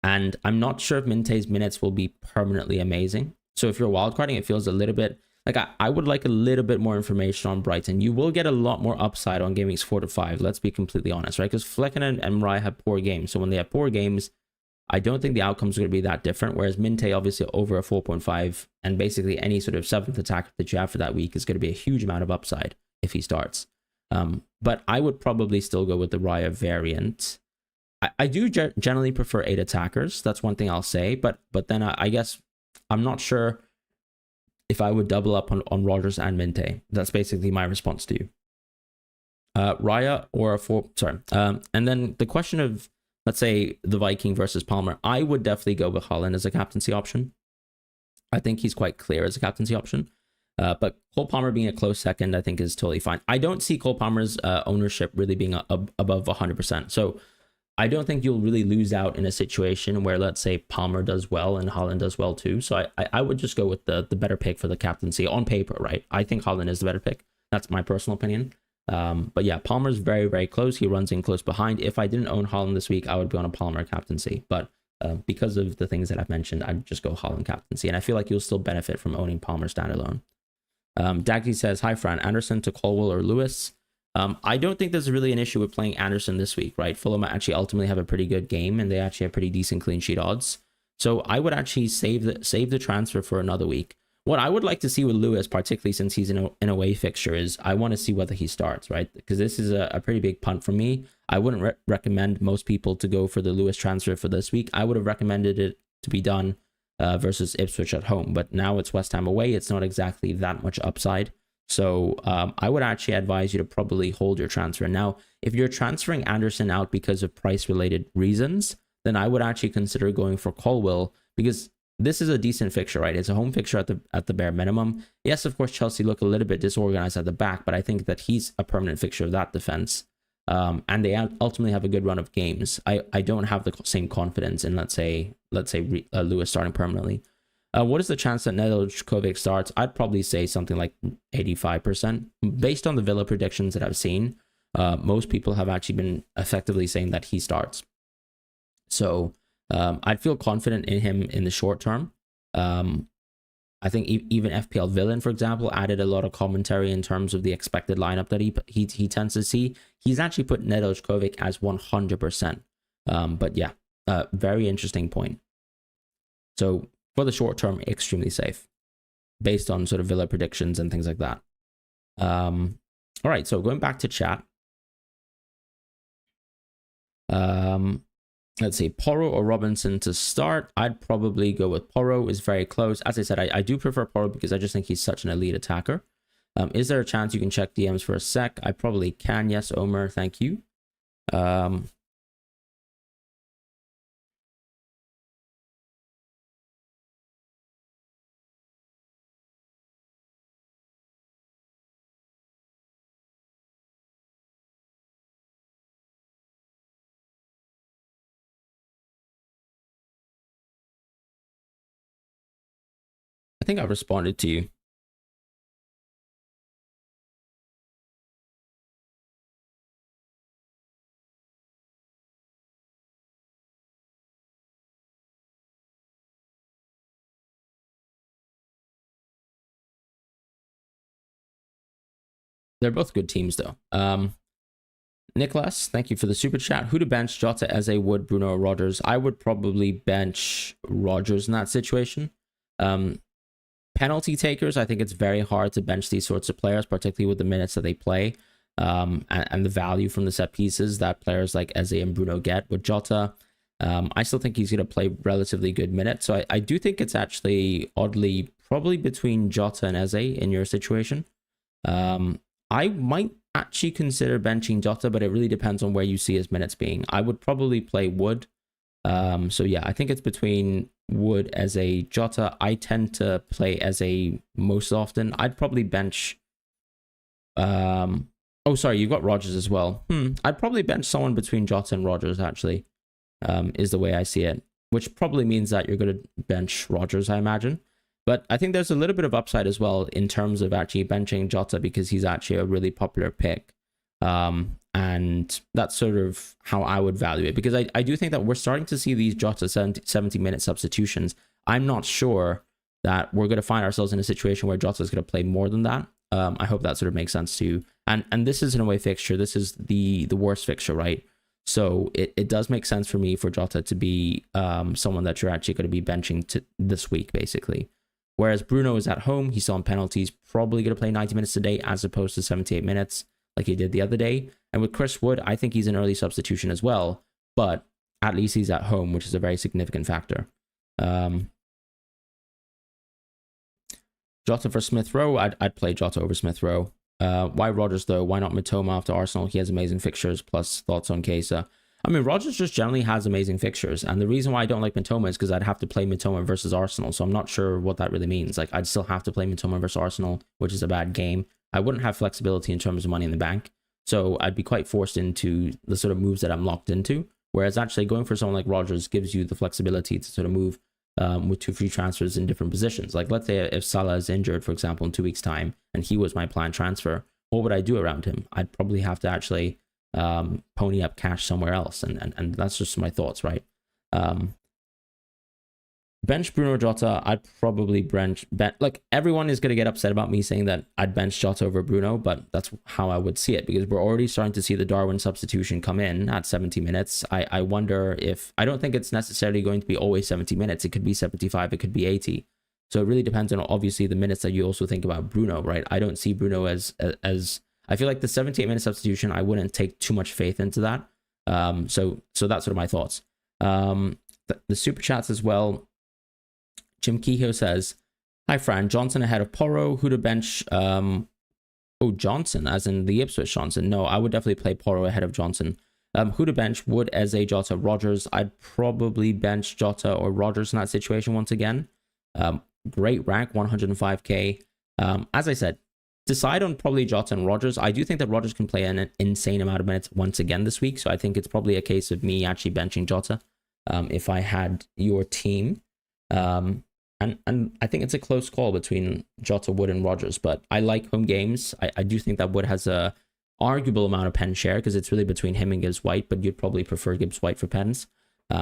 And I'm not sure if Minte's minutes will be permanently amazing. So if you're wildcarding, it feels a little bit like I would like a little bit more information on Brighton. You will get a lot more upside on gaming's 4 to 5. Let's be completely honest, right? Because Flecken and Raya have poor games. So when they have poor games, I don't think the outcomes are going to be that different. Whereas Minte, obviously, over a 4.5, and basically any sort of 7th attacker that you have for that week is going to be a huge amount of upside if he starts. But I would probably still go with the Raya variant. I do generally prefer 8 attackers. That's one thing I'll say. But then I guess I'm not sure if I would double up on Rogers and Minte. That's basically my response to you. Raya or a 4... Sorry. And then the question of... Let's say the Viking versus Palmer. I would definitely go with Haaland as a captaincy option. I think he's quite clear as a captaincy option. But Cole Palmer being a close second, I think is totally fine. I don't see Cole Palmer's ownership really being above 100%. So I don't think you'll really lose out in a situation where, let's say, Palmer does well and Haaland does well too. So I would just go with the better pick for the captaincy on paper, right? I think Haaland is the better pick. That's my personal opinion. But yeah, Palmer's very, very close. He runs in close behind. If I didn't own Haaland this week, I would be on a Palmer captaincy. But because of the things that I've mentioned, I'd just go Haaland captaincy. And I feel like you'll still benefit from owning Palmer standalone. Daggy says, hi, Fran. Anderson to Colwell or Lewis? I don't think there's really an issue with playing Anderson this week, right? Fulham actually ultimately have a pretty good game, and they actually have pretty decent clean sheet odds. So I would actually save the transfer for another week. what I would like to see with Lewis, particularly since he's in an away fixture, is I want to see whether he starts, right? Because this is a pretty big punt for me. I wouldn't recommend most people to go for the Lewis transfer for this week. I would have recommended it to be done versus Ipswich at home, but now it's West Ham away. It's not exactly that much upside. So I would actually advise you to probably hold your transfer. Now, if you're transferring Anderson out because of price-related reasons, then I would actually consider going for Colwill, because this is a decent fixture, right? It's a home fixture at the bare minimum. Yes, of course, Chelsea look a little bit disorganized at the back, but I think that he's a permanent fixture of that defense. And they ultimately have a good run of games. I don't have the same confidence in, let's say Lewis starting permanently. What is the chance that Nedeljkovic starts? I'd probably say something like 85%. Based on the Villa predictions that I've seen, most people have actually been effectively saying that he starts. So I'd feel confident in him in the short term. I think even FPL Villain, for example, added a lot of commentary in terms of the expected lineup that he tends to see. He's actually put Nedeljkovic as 100%. But yeah, very interesting point. So for the short term, extremely safe based on sort of Villa predictions and things like that. All right, so going back to chat. Let's see, Porro or Robinson to start. I'd probably go with Porro. Is very close. As I said, I do prefer Porro because I just think he's such an elite attacker. Is there a chance you can check DMs for a sec? I probably can. Yes, Omer, thank you. I think I responded to you. They're both good teams, though. Nicholas, thank you for the super chat. Who to bench, Jota, Eze, Wood, Bruno, or Rodgers? I would probably bench Rodgers in that situation. Penalty takers, I think it's very hard to bench these sorts of players, particularly with the minutes that they play and the value from the set pieces that players like Eze and Bruno get. With Jota, I still think he's going to play relatively good minutes. So I do think it's actually oddly probably between Jota and Eze in your situation. I might actually consider benching Jota, but it really depends on where you see his minutes being. I would probably play Wood. So yeah, I think it's between Wood, Eze, Jota. I tend to play Eze most often. I'd probably bench. Oh, sorry, you've got Rodgers as well. I'd probably bench someone between Jota and Rodgers, actually, is the way I see it. Which probably means that you're going to bench Rodgers, I imagine. But I think there's a little bit of upside as well in terms of actually benching Jota because he's actually a really popular pick. And that's sort of how I would value it, because I do think that we're starting to see these Jota 70-minute substitutions. I'm not sure that we're going to find ourselves in a situation where Jota is going to play more than that. I hope that sort of makes sense to you. And this is an away fixture. This is the worst fixture, right? So it does make sense for me for Jota to be someone that you're actually going to be benching this week, basically. Whereas Bruno is at home, he's still on penalties, probably going to play 90 minutes today as opposed to 78 minutes like he did the other day. And with Chris Wood, I think he's an early substitution as well, but at least he's at home, which is a very significant factor. Jota for Smith Rowe, I'd play Jota over Smith Rowe. Why Rodgers though? Why not Mitoma after Arsenal? He has amazing fixtures, plus thoughts on Kesa. I mean, Rodgers just generally has amazing fixtures, and the reason why I don't like Mitoma is because I'd have to play Mitoma versus Arsenal, so I'm not sure what that really means. Like, I'd still have to play Mitoma versus Arsenal, which is a bad game. I wouldn't have flexibility in terms of money in the bank, so I'd be quite forced into the sort of moves that I'm locked into, whereas actually going for someone like Rodgers gives you the flexibility to sort of move with 2 free transfers in different positions. Like, let's say if Salah is injured, for example, in 2 weeks' time, and he was my planned transfer, what would I do around him? I'd probably have to actually pony up cash somewhere else, and that's just my thoughts, right? Bench Bruno Jota, I'd probably bench. Like, everyone is going to get upset about me saying that I'd bench Jota over Bruno, but that's how I would see it, because we're already starting to see the Darwin substitution come in at 70 minutes. I wonder if, I don't think it's necessarily going to be always 70 minutes. It could be 75, it could be 80. So it really depends on obviously the minutes that you also think about Bruno, right? I don't see Bruno as I feel like the 78-minute substitution, I wouldn't take too much faith into that. So that's sort of my thoughts. The super chats as well. Jim Kehoe says, "Hi Fran, Johnson ahead of Porro. Who to bench?" Oh, Johnson, as in the Ipswich Johnson. No, I would definitely play Porro ahead of Johnson. Who to bench? Wood, Eze, Jota, Rogers. I'd probably bench Jota or Rogers in that situation once again. Great rank, 105k. As I said, decide on probably Jota and Rogers. I do think that Rogers can play an insane amount of minutes once again this week, so I think it's probably a case of me actually benching Jota if I had your team. And I think it's a close call between Jota, Wood, and Rogers, but I like home games. I do think that Wood has a arguable amount of pen share because it's really between him and Gibbs White, but you'd probably prefer Gibbs White for pens.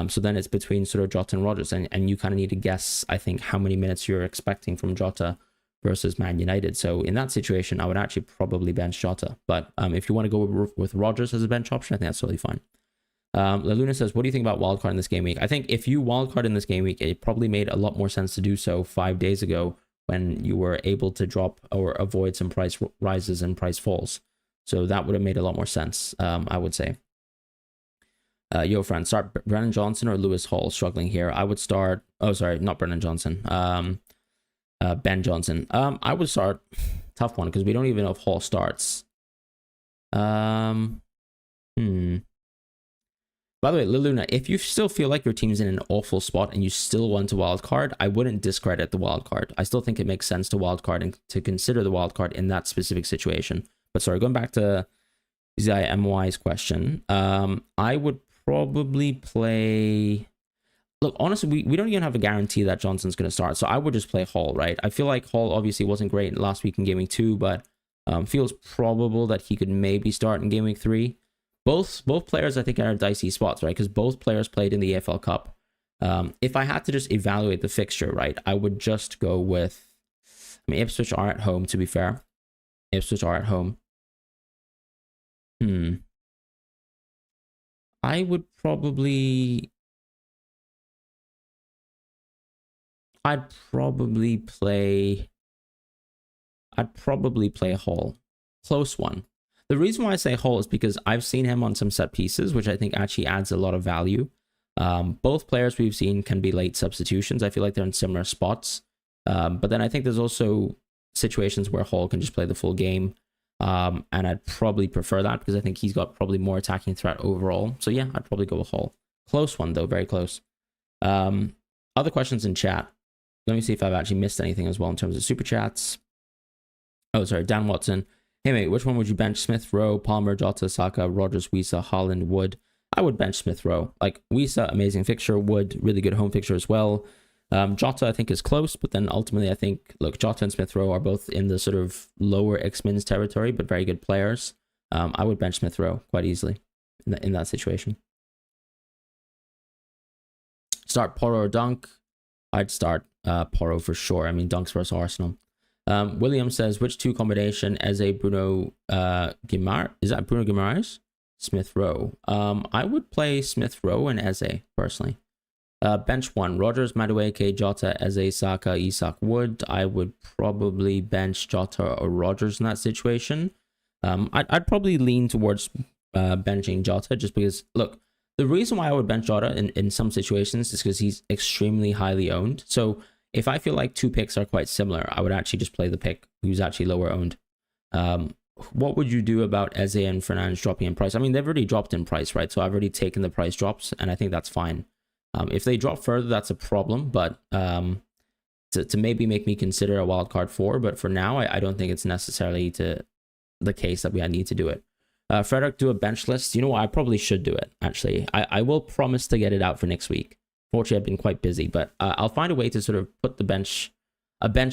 So then it's between sort of Jota and Rogers, and you kind of need to guess, I think, how many minutes you're expecting from Jota versus Man United. So in that situation, I would actually probably bench Jota. But if you want to go with Rogers as a bench option, I think that's totally fine. La Luna says, what do you think about wildcard in this game week? I think if you wildcard in this game week, it probably made a lot more sense to do so 5 days ago when you were able to drop or avoid some price rises and price falls. So that would have made a lot more sense, I would say. Yo, Fran, start Brennan Johnson or Lewis Hall struggling here. I would start, oh, sorry, not Brennan Johnson. Ben Johnson. I would start, tough one, because we don't even know if Hall starts. By the way, Liluna, if you still feel like your team's in an awful spot and you still want to wildcard, I wouldn't discredit the wildcard. I still think it makes sense to wildcard and to consider the wildcard in that specific situation. But sorry, going back to ZIMY's question, I would probably play... Look, honestly, we don't even have a guarantee that Johnson's going to start, so I would just play Hall, right? I feel like Hall obviously wasn't great last week in Game Week 2, but feels probable that he could maybe start in Game Week 3. Both players, I think, are dicey spots, right? Because both players played in the AFL Cup. If I had to just evaluate the fixture, right, I would just go with... I mean, Ipswich are at home, to be fair. Ipswich are at home. I would probably... I'd probably play Hall. Close one. The reason why I say Hall is because I've seen him on some set pieces, which I think actually adds a lot of value. Both players we've seen can be late substitutions. I feel like they're in similar spots. But then I think there's also situations where Hall can just play the full game. And I'd probably prefer that because I think he's got probably more attacking threat overall. So yeah, I'd probably go with Hall. Close one though, very close. Other questions in chat. Let me see if I've actually missed anything as well in terms of super chats. Oh, sorry, Dan Watson. Hey mate, which one would you bench? Smith Rowe, Palmer, Jota, Saka, Rogers, Wisa, Haaland, Wood. I would bench Smith Rowe. Like Wisa, amazing fixture. Wood, really good home fixture as well. Jota, I think, is close, but then ultimately, I think, look, Jota and Smith Rowe are both in the sort of lower X-Mins territory, but very good players. I would bench Smith Rowe quite easily in that situation. Start Porro or Dunk? I'd start Porro for sure. I mean, Dunk's versus Arsenal. William says, which two combination Eze, Bruno, Guimar? Is that Bruno Guimaraes? Smith Rowe. I would play Smith Rowe and Eze, personally. Bench one, Rogers, Madueke, Jota, Eze, Saka, Isak, Wood. I would probably bench Jota or Rogers in that situation. I'd probably lean towards benching Jota just because, look, the reason why I would bench Jota in some situations is because he's extremely highly owned. So if I feel like two picks are quite similar, I would actually just play the pick who's actually lower owned. What would you do about Eze and Fernandes dropping in price? I mean, they've already dropped in price, right? So I've already taken the price drops, and I think that's fine. If they drop further, that's a problem, but to maybe make me consider a wildcard 4, but for now, I don't think it's necessarily the case that we need to do it. Frederick, do a bench list. You know what? I probably should do it, actually. I will promise to get it out for next week. Fortunately, I've been quite busy, but I'll find a way to sort of put a bench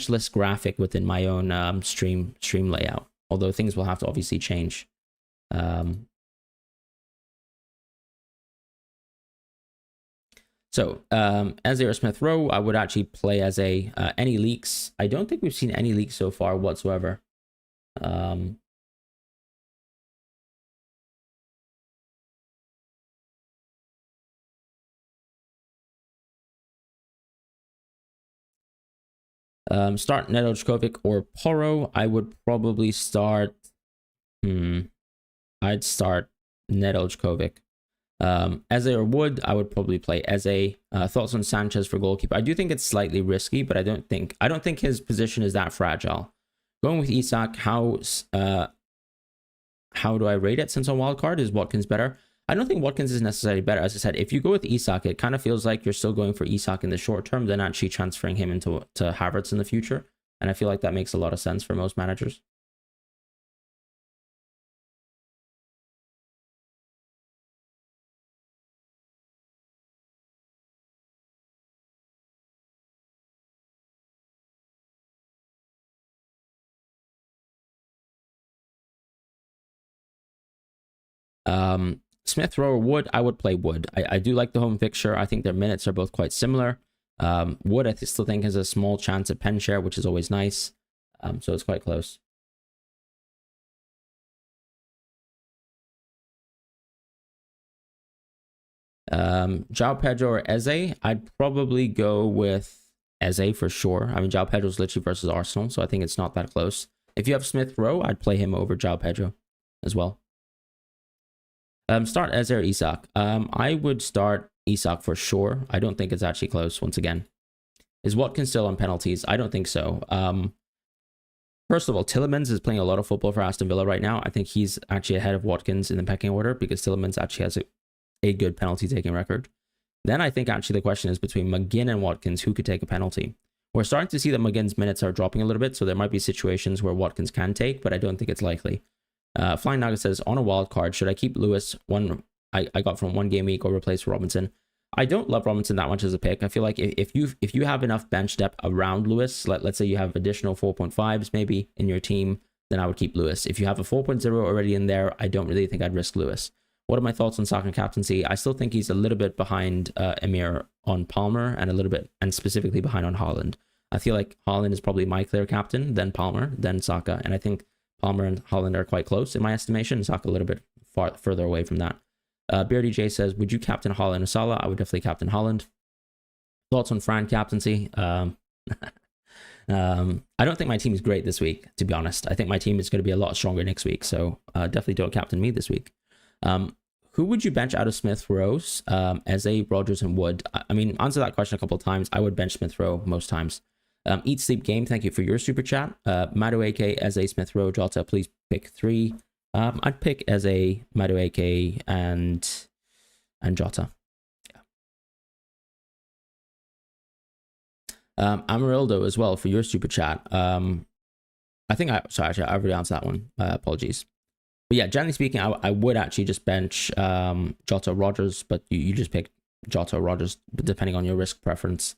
list graphic within my own stream layout, although things will have to obviously change. So, as Eze Smith Rowe, I would actually play as any leaks. I don't think we've seen any leaks so far whatsoever. Start Nedeljkovic or Porro. I would probably start... I'd start Nedeljkovic. Eze or Wood, I would probably play Eze. Thoughts on Sanchez for goalkeeper? I do think it's slightly risky, but I don't think his position is that fragile. Going with Isak, how do I rate it since on wildcard? Is Watkins better? I don't think Watkins is necessarily better. As I said, if you go with Isak, it kind of feels like you're still going for Isak in the short term, then actually transferring him to Havertz in the future. And I feel like that makes a lot of sense for most managers. Smith Rowe or Wood, I would play Wood. I do like the home fixture. I think their minutes are both quite similar. Wood, I still think has a small chance at pen share, which is always nice. So it's quite close. João Pedro or Eze, I'd probably go with Eze for sure. I mean, João Pedro's literally versus Arsenal, so I think it's not that close. If you have Smith Rowe, I'd play him over João Pedro as well. Start Eze or Isak. I would start Isak for sure. I don't think it's actually close once again. Is Watkins still on penalties? I don't think so. First of all, Tielemans is playing a lot of football for Aston Villa right now. I think he's actually ahead of Watkins in the pecking order because Tielemans actually has a good penalty taking record. Then I think actually the question is between McGinn and Watkins, who could take a penalty. We're starting to see that McGinn's minutes are dropping a little bit, so there might be situations where Watkins can take, but I don't think it's likely. Flying Nugget says, on a wild card, should I keep Lewis I got from 1 game week or replace Robinson? I don't love Robinson that much as a pick. I feel like if you have enough bench depth around Lewis, let's say you have additional 4.5s maybe in your team, then I would keep Lewis. If you have a 4.0 already in there, I don't really think I'd risk Lewis. What are my thoughts on Saka captaincy? I still think he's a little bit behind Emir on Palmer and specifically behind on Haaland. I feel like Haaland is probably my clear captain, then Palmer, then Saka, and I think Palmer and Haaland are quite close in my estimation. Saka a little bit further away from that. Beardy J says, would you captain Haaland or Salah? I would definitely captain Haaland. Thoughts on Fran captaincy? I don't think my team is great this week, to be honest. I think my team is going to be a lot stronger next week, so definitely don't captain me this week. Who would you bench out of Smith Rowe, Eze, Rodgers, and Wood? I mean, answer that question a couple of times. I would bench Smith Rowe most times. Eat Sleep Game, thank you for your super chat. Madueke, Eze, Smith Rowe, Jota, please pick 3. I'd pick Eze, Madueke, and Jota. Yeah. Amarildo as well for your super chat. I already answered that one. Apologies. But yeah, generally speaking, I would actually just bench Jota, Rodgers, but you just pick Jota, Rodgers, depending on your risk preference.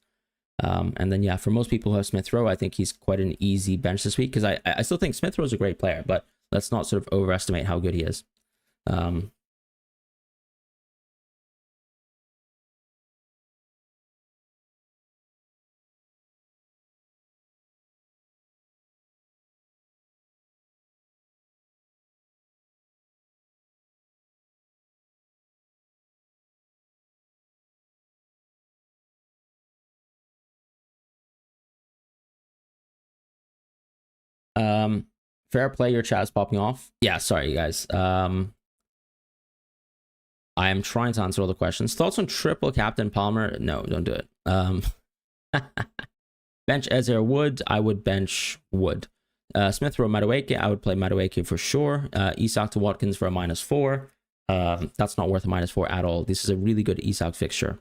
And then, yeah, for most people who have Smith Rowe, I think he's quite an easy bench this week because I still think Smith Rowe is a great player, but let's not sort of overestimate how good he is. Fair play, your chat is popping off. Yeah, sorry guys. I am trying to answer all the questions. Thoughts on triple captain Palmer? No, don't do it. Bench Eze or Wood? I would bench Wood. Smith Rowe, Madueke? I would play Madueke for sure. Isak to Watkins for a -4. That's not worth a -4 at all. This is a really good Isak fixture.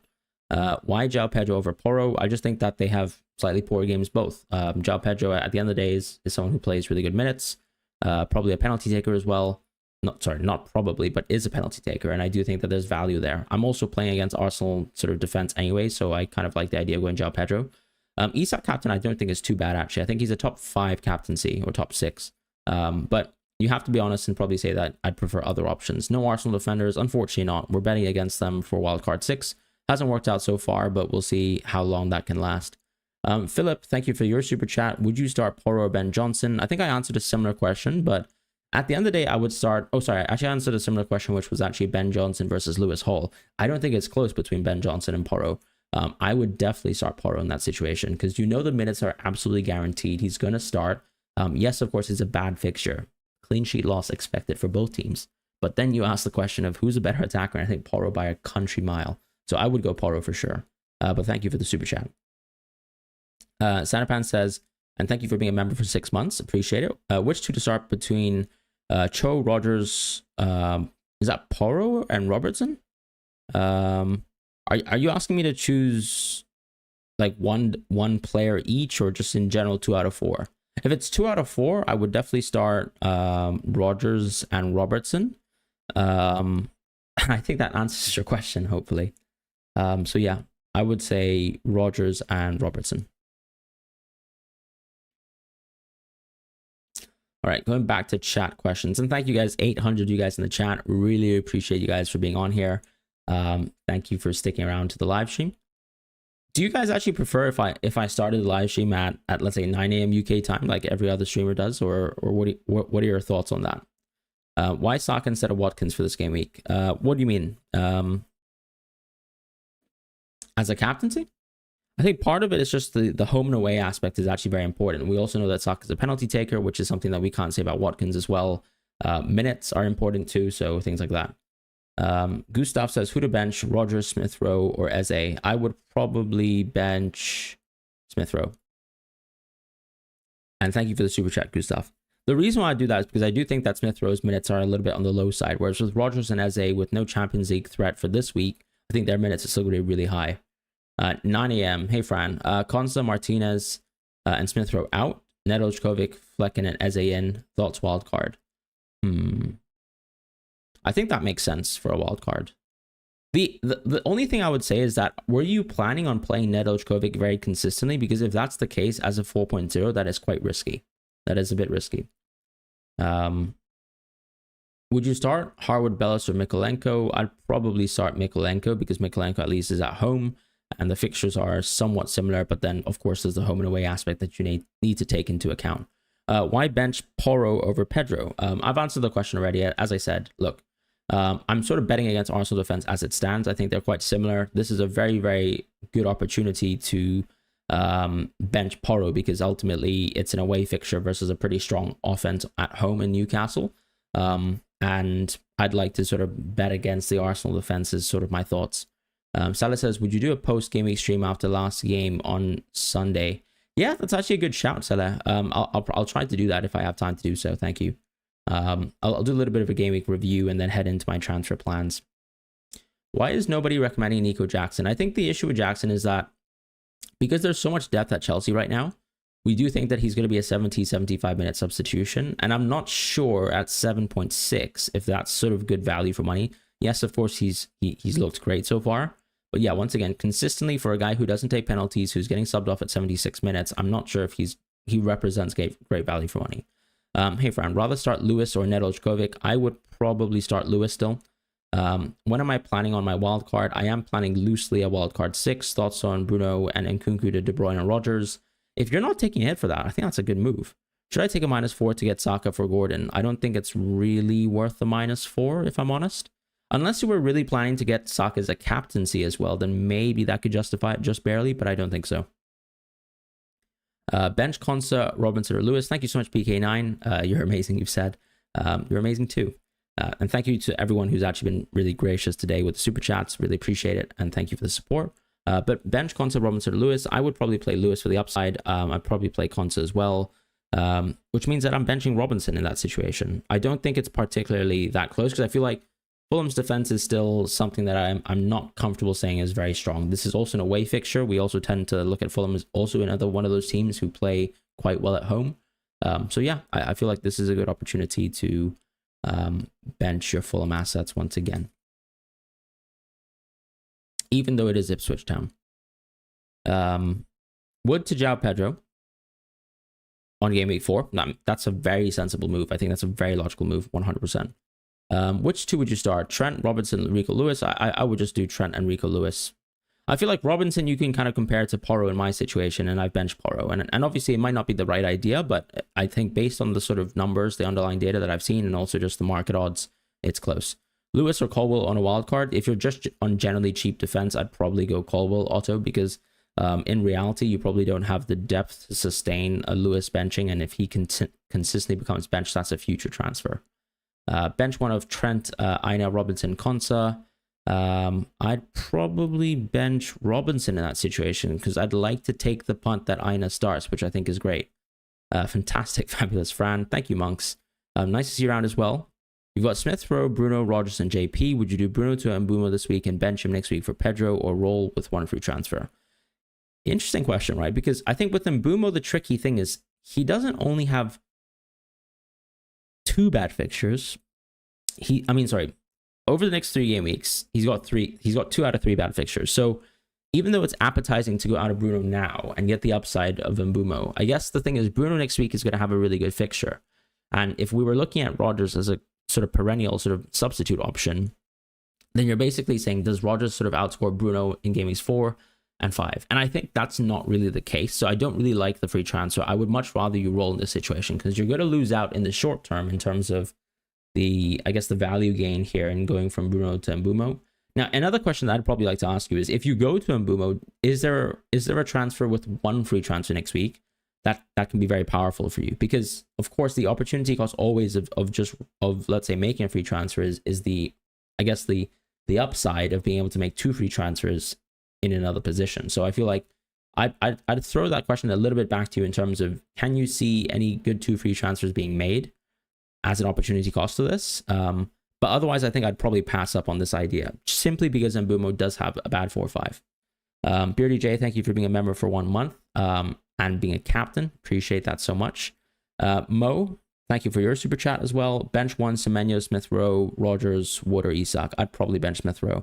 Why João Pedro over Porro? I just think that they have slightly poor games both. João Pedro at the end of the day is someone who plays really good minutes, probably a penalty taker as well. Not probably, but is a penalty taker, and I do think that there's value there. I'm also playing against Arsenal sort of defense anyway, so I kind of like the idea of going João Pedro. Isak captain I don't think is too bad actually. I think he's a top 5 captaincy or top 6, but you have to be honest and probably say that I'd prefer other options. No Arsenal defenders, unfortunately not. We're betting against them for wildcard 6. Hasn't worked out so far, but we'll see how long that can last. Philip, thank you for your super chat. Would you start Porro or Ben Johnson? I think I answered a similar question, but at the end of the day, I would start... Oh, sorry. Actually, I answered a similar question, which was actually Ben Johnson versus Lewis Hall. I don't think it's close between Ben Johnson and Porro. I would definitely start Porro in that situation because you know the minutes are absolutely guaranteed. He's going to start. Yes, of course, it's a bad fixture. Clean sheet loss expected for both teams. But then you ask the question of who's a better attacker, and I think Porro by a country mile. So I would go Porro for sure. But thank you for the super chat. Sanapan says, and thank you for being a member for 6 months. Appreciate it. Which two to start between Cho, Rogers, is that Porro and Robertson? Are you asking me to choose like one player each, or just in general 2 out of 4? If it's 2 out of 4, I would definitely start Rogers and Robertson. I think that answers your question, hopefully. So yeah, I would say Rogers and Robertson. All right, going back to chat questions, and thank you guys, 800 you guys in the chat. Really appreciate you guys for being on here. Thank you for sticking around to the live stream. Do you guys actually prefer if I started the live stream at let's say 9 a.m. UK time, like every other streamer does, or what are your thoughts on that? Why Saka instead of Watkins for this game week? What do you mean? As a captaincy? I think part of it is just the home and away aspect is actually very important. We also know that Saka is a penalty taker, which is something that we can't say about Watkins as well. Minutes are important too, so things like that. Gustav says, who to bench, Rogers, Smith Rowe, or Eze? I would probably bench Smith Rowe. And thank you for the super chat, Gustav. The reason why I do that is because I do think that Smith Rowe's minutes are a little bit on the low side, whereas with Rogers and Eze, with no Champions League threat for this week, I think their minutes are still going to be really high. 9 a.m. Hey, Fran. Konsa, Martinez, and Smith Rowe out. Neto, Kovic, Flecken, and Eze in. Thoughts wildcard. I think that makes sense for a wild card. The only thing I would say is that, were you planning on playing Neto Kovic very consistently? Because if that's the case as a 4.0, that is quite risky. That is a bit risky. Would you start Harwood, Bellis, or Mikolenko? I'd probably start Mikolenko because Mikolenko at least is at home and the fixtures are somewhat similar. But then, of course, there's the home and away aspect that you need to take into account. Why bench Porro over Pedro? I've answered the question already. As I said, look, I'm sort of betting against Arsenal defense as it stands. I think they're quite similar. This is a very, very good opportunity to bench Porro because ultimately it's an away fixture versus a pretty strong offense at home in Newcastle. And I'd like to sort of bet against the Arsenal defense is sort of my thoughts. Salah says, would you do a post-game week stream after last game on Sunday? Yeah, that's actually a good shout, Salah. I'll try to do that if I have time to do so. Thank you. I'll do a little bit of a game week review and then head into my transfer plans. Why is nobody recommending Nico Jackson? I think the issue with Jackson is that because there's so much depth at Chelsea right now, we do think that he's going to be a 75 minute substitution. And I'm not sure at 7.6 if that's sort of good value for money. Yes, of course, he's looked great so far. But yeah, once again, consistently for a guy who doesn't take penalties, who's getting subbed off at 76 minutes, I'm not sure if he represents great value for money. Hey, Fran, rather start Lewis or Neto Kovic? I would probably start Lewis still. When am I planning on my wild card? I am planning loosely a wild card 6. Thoughts on Bruno and Nkunku to De Bruyne and Rodgers? If you're not taking a hit for that, I think that's a good move. Should I take a -4 to get Saka for Gordon? I don't think it's really worth the -4, if I'm honest. Unless you were really planning to get Saka as a captaincy as well, then maybe that could justify it just barely, but I don't think so. Bench Konsa, Robinson, or Lewis. Thank you so much, PK9. You're amazing, you've said. You're amazing too. And thank you to everyone who's actually been really gracious today with the super chats. Really appreciate it. And thank you for the support. But bench Konsa, Robinson, or Lewis. I would probably play Lewis for the upside. I'd probably play Konsa as well, which means that I'm benching Robinson in that situation. I don't think it's particularly that close because I feel like Fulham's defense is still something that I'm not comfortable saying is very strong. This is also an away fixture. We also tend to look at Fulham as also another one of those teams who play quite well at home. So yeah, I feel like this is a good opportunity to bench your Fulham assets once again, even though it is Ipswich Town. Wood to João Pedro on game week 4. That's a very sensible move. I think that's a very logical move, 100%. Which two would you start? Trent, Robinson, Rico Lewis? I would just do Trent and Rico Lewis. I feel like Robinson you can kind of compare to Porro in my situation, and I've benched Porro. And obviously it might not be the right idea, but I think based on the sort of numbers, the underlying data that I've seen, and also just the market odds, it's close. Lewis or Colwell on a wild card. If you're just on generally cheap defense, I'd probably go Colwell auto because in reality, you probably don't have the depth to sustain a Lewis benching. And if he consistently becomes benched, that's a future transfer. Bench one of Trent, Aina, Robinson, Konsa. I'd probably bench Robinson in that situation because I'd like to take the punt that Aina starts, which I think is great. Fantastic, fabulous Fran. Thank you, monks. Nice to see you around as well. You've got Smith Rowe, Bruno, Rogers, and JP. Would you do Bruno to Mbumo this week and bench him next week for Pedro, or roll with one free transfer? Interesting question, right? Because I think with Mbumo, the tricky thing is he doesn't only have 2 bad fixtures. Over the next 3 game weeks, he's got 2 out of 3 bad fixtures. So even though it's appetizing to go out of Bruno now and get the upside of Mbumo, I guess the thing is Bruno next week is going to have a really good fixture. And if we were looking at Rodgers as a sort of perennial sort of substitute option, then you're basically saying, does Rodgers sort of outscore Bruno in game weeks 4 and 5? And I think that's not really the case. So I don't really like the free transfer. I would much rather you roll in this situation because you're going to lose out in the short term in terms of the value gain here in going from Bruno to Mbumo. Now, another question that I'd probably like to ask you is, if you go to Mbumo, is there a transfer with 1 free transfer next week that can be very powerful for you? Because of course the opportunity cost always of let's say making a free transfer is the upside of being able to make 2 free transfers in another position. So I feel like I'd throw that question a little bit back to you in terms of, can you see any good 2 free transfers being made as an opportunity cost to this? But otherwise, I think I'd probably pass up on this idea simply because Mbumo does have a bad 4-5. Beardy J, thank you for being a member for 1 month and being a captain. Appreciate that so much. Mo, thank you for your super chat as well. Bench 1, Semenyo, Smith Rowe, Rogers, Water, Isak. I'd probably bench Smith Rowe.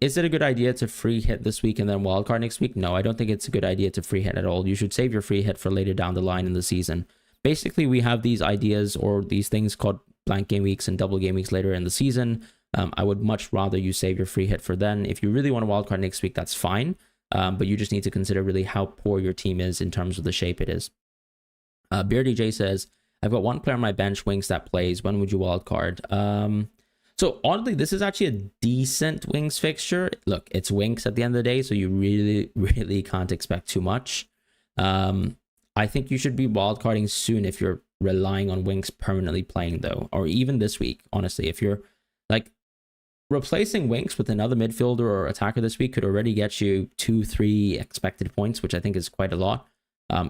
Is it a good idea to free hit this week and then wildcard next week? No, I don't think it's a good idea to free hit at all. You should save your free hit for later down the line in the season. Basically, we have these ideas or these things called blank game weeks and double game weeks later in the season. I would much rather you save your free hit for then. If you really want to wildcard next week, that's fine. But you just need to consider really how poor your team is in terms of the shape it is. Beardy J says, I've got 1 player on my bench, Wings, that plays. When would you wildcard? So oddly, this is actually a decent Wings fixture. Look, it's Wings at the end of the day, so you really can't expect too much. I think you should be wildcarding soon if you're relying on Wings permanently playing, though, or even this week, honestly. If you're like replacing Wings with another midfielder or attacker this week could already get you 2-3 expected points, which I think is quite a lot.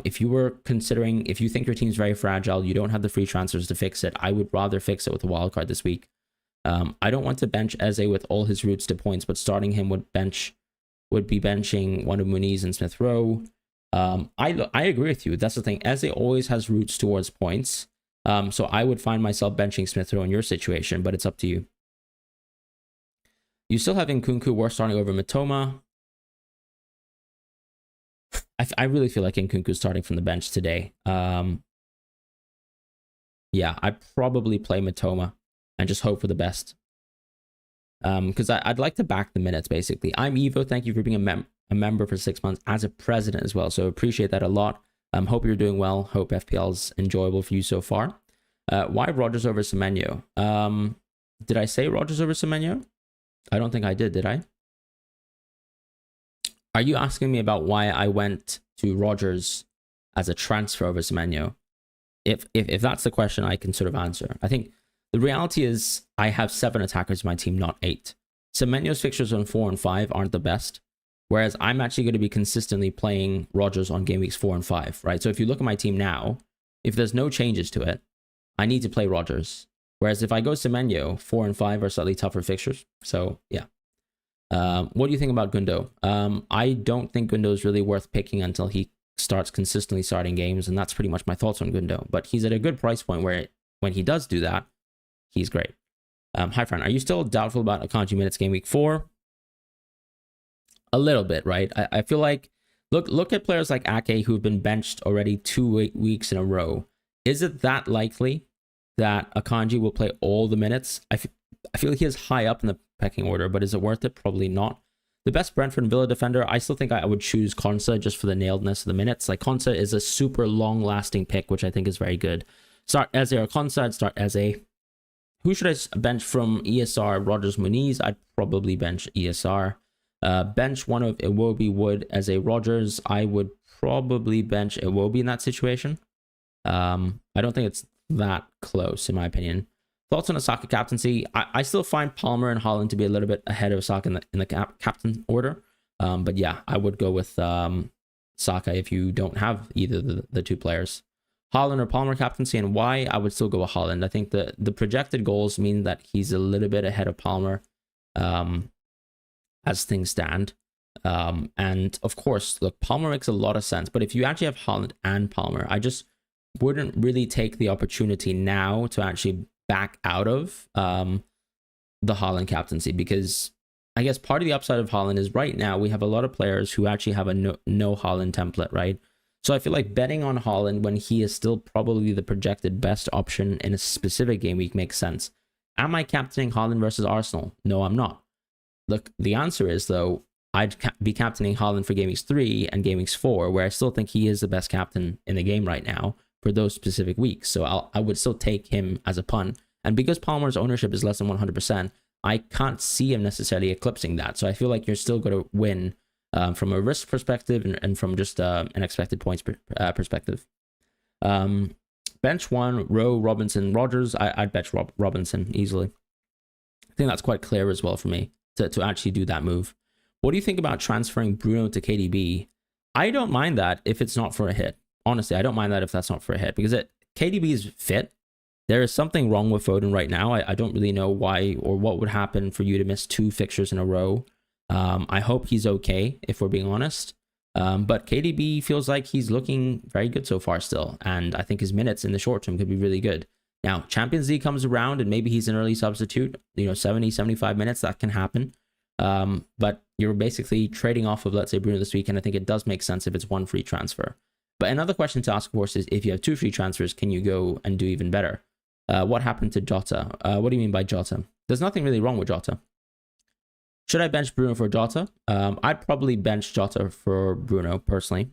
If you think your team's very fragile, you don't have the free transfers to fix it, I would rather fix it with a wildcard this week. I don't want to bench Eze with all his routes to points, but starting him would be benching one of Muniz and Smith Rowe. I agree with you. That's the thing. Eze always has routes towards points. So I would find myself benching Smith Rowe in your situation, but it's up to you. You still have Nkunku worth starting over Mitoma. I really feel like Nkunku's starting from the bench today. Yeah, I'd probably play Mitoma and just hope for the best. Because I'd like to back the minutes, basically. I'm Evo. Thank you for being a member for 6 months as a president as well. So appreciate that a lot. Hope you're doing well. Hope FPL's enjoyable for you so far. Why Rogers over Semenyo? Did I say Rogers over Semenyo? I don't think I did I? Are you asking me about why I went to Rogers as a transfer over Semenyo? If that's the question, I can sort of answer. I think the reality is I have 7 attackers in my team, not 8. Semenyo's fixtures on 4 and 5 aren't the best, whereas I'm actually going to be consistently playing Rogers on game weeks 4 and 5, right? So if you look at my team now, if there's no changes to it, I need to play Rogers. Whereas if I go Semenyo, 4 and 5 are slightly tougher fixtures. So yeah. What do you think about Gundo? I don't think Gundo is really worth picking until he starts consistently starting games, and that's pretty much my thoughts on Gundo. But he's at a good price point where when he does do that, he's great. Hi, Fran. Are you still doubtful about Akanji minutes game week 4? A little bit, right? I feel like, look at players like Ake who've been benched already 2 weeks in a row. Is it that likely that Akanji will play all the minutes? I feel like he is high up in the pecking order, but is it worth it? Probably not. The best Brentford and Villa defender, I still think I would choose Konsa just for the nailedness of the minutes. Like, Konsa is a super long-lasting pick, which I think is very good. Start Eze or Konsa, I'd start Eze. who should I bench from ESR? Rodgers, Muniz. I'd probably bench ESR. Bench one of Iwobi Wood as a Rodgers. I would probably bench Iwobi in that situation. I don't think it's that close in my opinion. Thoughts on a Saka captaincy? I still find Palmer and Haaland to be a little bit ahead of Saka in the captain order. But yeah, I would go with Saka if you don't have either the two players. Haaland or Palmer captaincy, and why? I would still go with Haaland. I think the projected goals mean that he's a little bit ahead of Palmer as things stand. And of course, look, Palmer makes a lot of sense. But if you actually have Haaland and Palmer, I just wouldn't really take the opportunity now to actually back out of the Haaland captaincy, because I guess part of the upside of Haaland is right now we have a lot of players who actually have a no Haaland template, right? So I feel like betting on Haaland when he is still probably the projected best option in a specific game week makes sense. Am I captaining Haaland versus Arsenal? No, I'm not. Look, the answer is though, I'd be captaining Haaland for game weeks 3 and game weeks 4, where I still think he is the best captain in the game right now for those specific weeks. So I would still take him as a pun. And because Palmer's ownership is less than 100%, I can't see him necessarily eclipsing that. So I feel like you're still going to win from a risk perspective and from just an expected points perspective. Bench one, Rowe, Robinson, Rodgers. I'd bench Robinson easily. I think that's quite clear as well for me to actually do that move. What do you think about transferring Bruno to KDB? I don't mind that if it's not for a hit. Honestly, I don't mind that if that's not for a hit, because KDB is fit. There is something wrong with Foden right now. I don't really know why or what would happen for you to miss 2 fixtures in a row. I hope he's okay, if we're being honest. But KDB feels like he's looking very good so far still. And I think his minutes in the short term could be really good. Now, Champions League comes around and maybe he's an early substitute. 70, 75 minutes, that can happen. But you're basically trading off of, let's say, Bruno this week. And I think it does make sense if it's 1 free transfer. But another question to ask, of course, is if you have 2 free transfers, can you go and do even better? What happened to Jota? What do you mean by Jota? There's nothing really wrong with Jota. Should I bench Bruno for Jota? I'd probably bench Jota for Bruno, personally.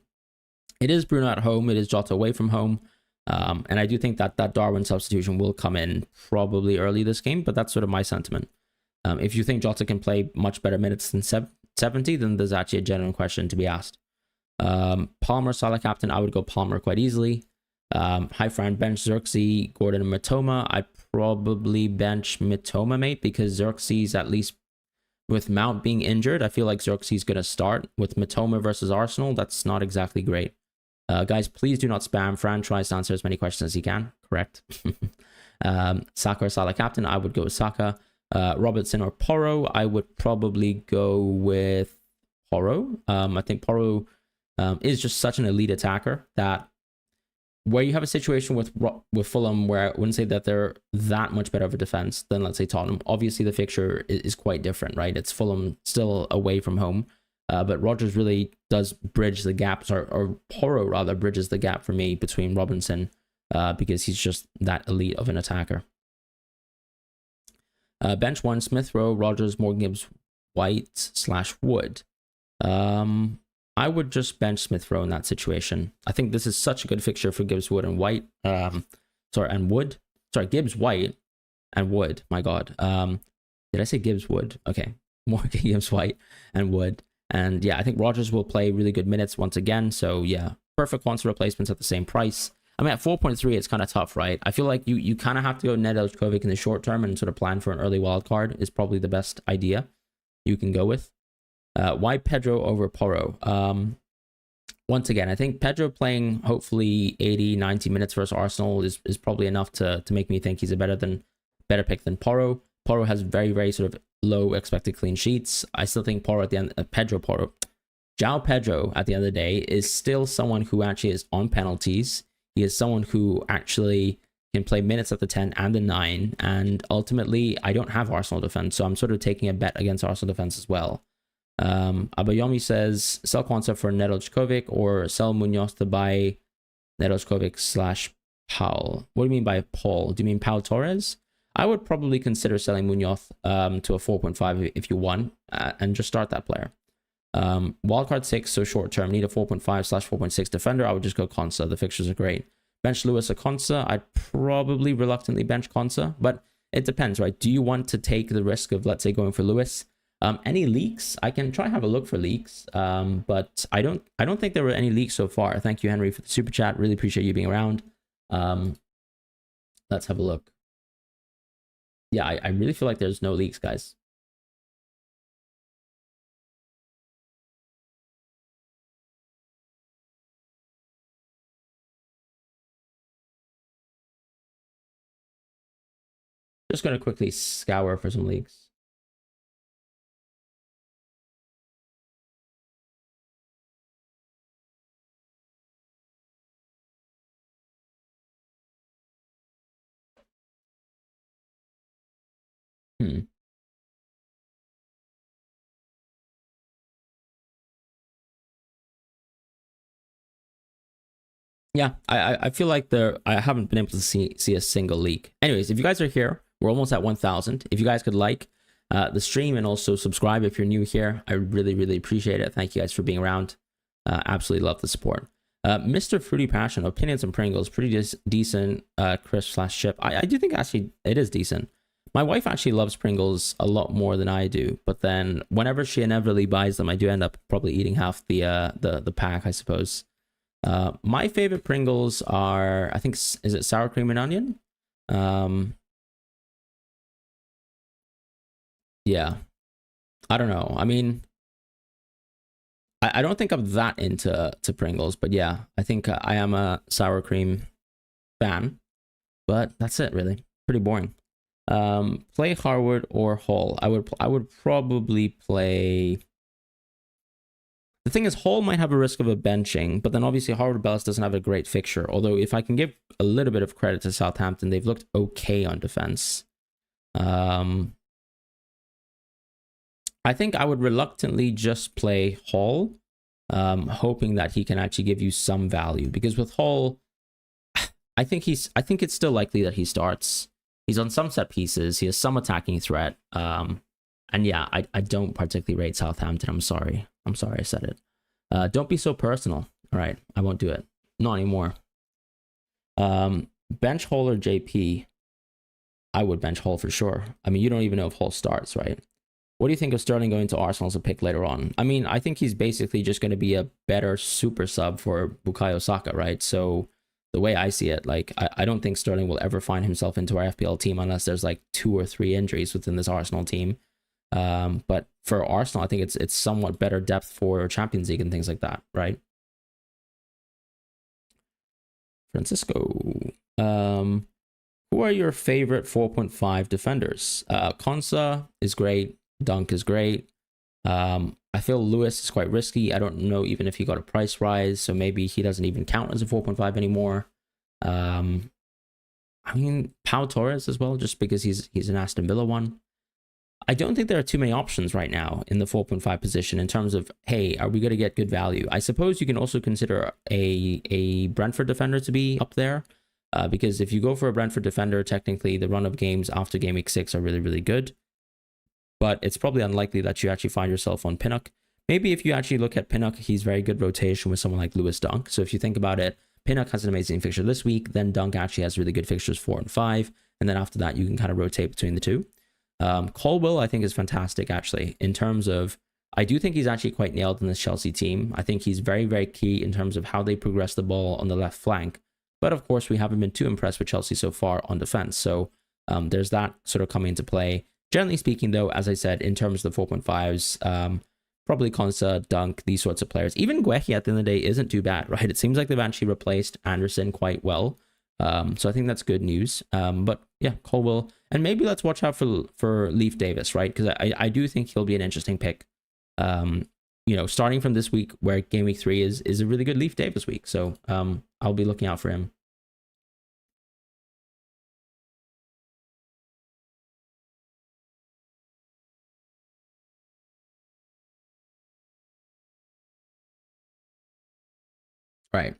It is Bruno at home. It is Jota away from home. And I do think that Darwin substitution will come in probably early this game, but that's sort of my sentiment. If you think Jota can play much better minutes than 70, then there's actually a genuine question to be asked. Palmer, Salah captain, I would go Palmer quite easily. Hi Fran, bench Xerxes, Gordon, and Matoma. I'd probably bench Matoma, mate, because Xerxes, at least with Mount being injured, I feel like Xerxes is going to start. With Matoma versus Arsenal, that's not exactly great. Guys, please do not spam. Fran tries to answer as many questions as he can. Correct. Saka or Salah captain, I would go with Saka. Robertson or Porro, I would probably go with Porro. I think Porro is just such an elite attacker that where you have a situation with Fulham where I wouldn't say that they're that much better of a defense than, let's say, Tottenham. Obviously, the fixture is quite different, right? It's Fulham still away from home. But Rodgers really does bridge the gaps, or Porro rather bridges the gap for me between Robinson because he's just that elite of an attacker. Bench one, Smith Rowe, Rodgers, Morgan Gibbs, White / Wood. I would just bench Smith Rowe in that situation. I think this is such a good fixture for Gibbs, Wood, and White. And Wood. Sorry, Gibbs, White, and Wood. My God. Did I say Gibbs, Wood? Okay. Morgan Gibbs, White, and Wood. And yeah, I think Rodgers will play really good minutes once again. So yeah, perfect quants replacements at the same price. I mean, at 4.3, it's kind of tough, right? I feel like you kind of have to go Nedeljkovic in the short term and sort of plan for an early wild card is probably the best idea you can go with. Why Pedro over Porro? Once again, I think Pedro playing hopefully 80, 90 minutes versus Arsenal is probably enough to make me think he's a better pick than Porro. Porro has very, very sort of low expected clean sheets. I still think Porro at the end, João Pedro at the end of the day is still someone who actually is on penalties. He is someone who actually can play minutes at the 10 and the 9. And ultimately, I don't have Arsenal defense, so I'm sort of taking a bet against Arsenal defense as well. Abayomi says, sell Kwanzaa for Nedeljkovic or sell Munoz to buy Nedeljkovic / Paul. What do you mean by Paul? Do you mean Pau Torres? I would probably consider selling Munoz to a 4.5 if you want, and just start that player. Wildcard 6, so short term, need a 4.5 / 4.6 defender. I would just go Kwanzaa. The fixtures are great. Bench Lewis or Kwanzaa. I'd probably reluctantly bench Kwanzaa, but it depends, right? Do you want to take the risk of, let's say, going for Lewis? Any leaks? I can try have a look for leaks, but I don't think there were any leaks so far. Thank you, Henry, for the super chat. Really appreciate you being around. Let's have a look. Yeah, I really feel like there's no leaks, guys. Just going to quickly scour for some leaks. Yeah, I feel like I haven't been able to see a single leak. Anyways, if you guys are here, we're almost at 1,000. If you guys could like the stream and also subscribe if you're new here, I really appreciate it. Thank you guys for being around. Absolutely love the support. Mr. Fruity Passion, opinions on Pringles, pretty decent. Chris/Chip, I do think actually it is decent. My wife actually loves Pringles a lot more than I do, but then whenever she inevitably buys them, I do end up probably eating half the pack, I suppose. My favorite Pringles are, I think, is it sour cream and onion? Yeah, I don't know. I mean, I don't think I'm that into Pringles, but yeah, I think I am a sour cream fan, but that's it really. Pretty boring. Play Harwood or Hall. I would probably play. The thing is, Hall might have a risk of a benching, but then obviously Harwood Bellis doesn't have a great fixture. Although if I can give a little bit of credit to Southampton, they've looked okay on defense. I think I would reluctantly just play Hall, hoping that he can actually give you some value. Because with Hall, I think it's still likely that he starts. He's on some set pieces. He has some attacking threat. And yeah, I don't particularly rate Southampton. I'm sorry I said it. Don't be so personal. All right, I won't do it. Not anymore. Bench Hall or JP? I would bench Hall for sure. I mean, you don't even know if Hall starts, right? What do you think of Sterling going to Arsenal as a pick later on? I mean, I think he's basically just going to be a better super sub for Bukayo Saka, right? So the way I see it, like, I don't think Sterling will ever find himself into our FPL team unless there's like 2 or 3 injuries within this Arsenal team. But for Arsenal, I think it's somewhat better depth for Champions League and things like that, right? Francisco, who are your favorite 4.5 defenders? Konsa is great. Dunk is great. I feel Lewis is quite risky. I don't know even if he got a price rise, so maybe he doesn't even count as a 4.5 anymore. I mean, Pau Torres as well, just because he's an Aston Villa one. I don't think there are too many options right now in the 4.5 position in terms of, hey, are we going to get good value? I suppose you can also consider a Brentford defender to be up there, because if you go for a Brentford defender, technically the run of games after game week 6 are really good. But it's probably unlikely that you actually find yourself on Pinnock. Maybe if you actually look at Pinnock, he's very good rotation with someone like Lewis Dunk. So if you think about it, Pinnock has an amazing fixture this week, then Dunk actually has really good fixtures 4 and 5, and then after that you can kind of rotate between the two. Colwill, I think, is fantastic actually in terms of, I do think he's actually quite nailed in this Chelsea team. I think he's very key in terms of how they progress the ball on the left flank. But of course, we haven't been too impressed with Chelsea so far on defense. So there's that sort of coming into play. Generally speaking, though, as I said, in terms of the 4.5s, probably Konsa, Dunk, these sorts of players. Even Guehi at the end of the day isn't too bad, right? It seems like they've actually replaced Anderson quite well. So I think that's good news. But yeah, Colwill. And maybe let's watch out for Leif Davis, right? Because I do think he'll be an interesting pick. You know, starting from this week where game week 3 is a really good Leif Davis week. So I'll be looking out for him. Right.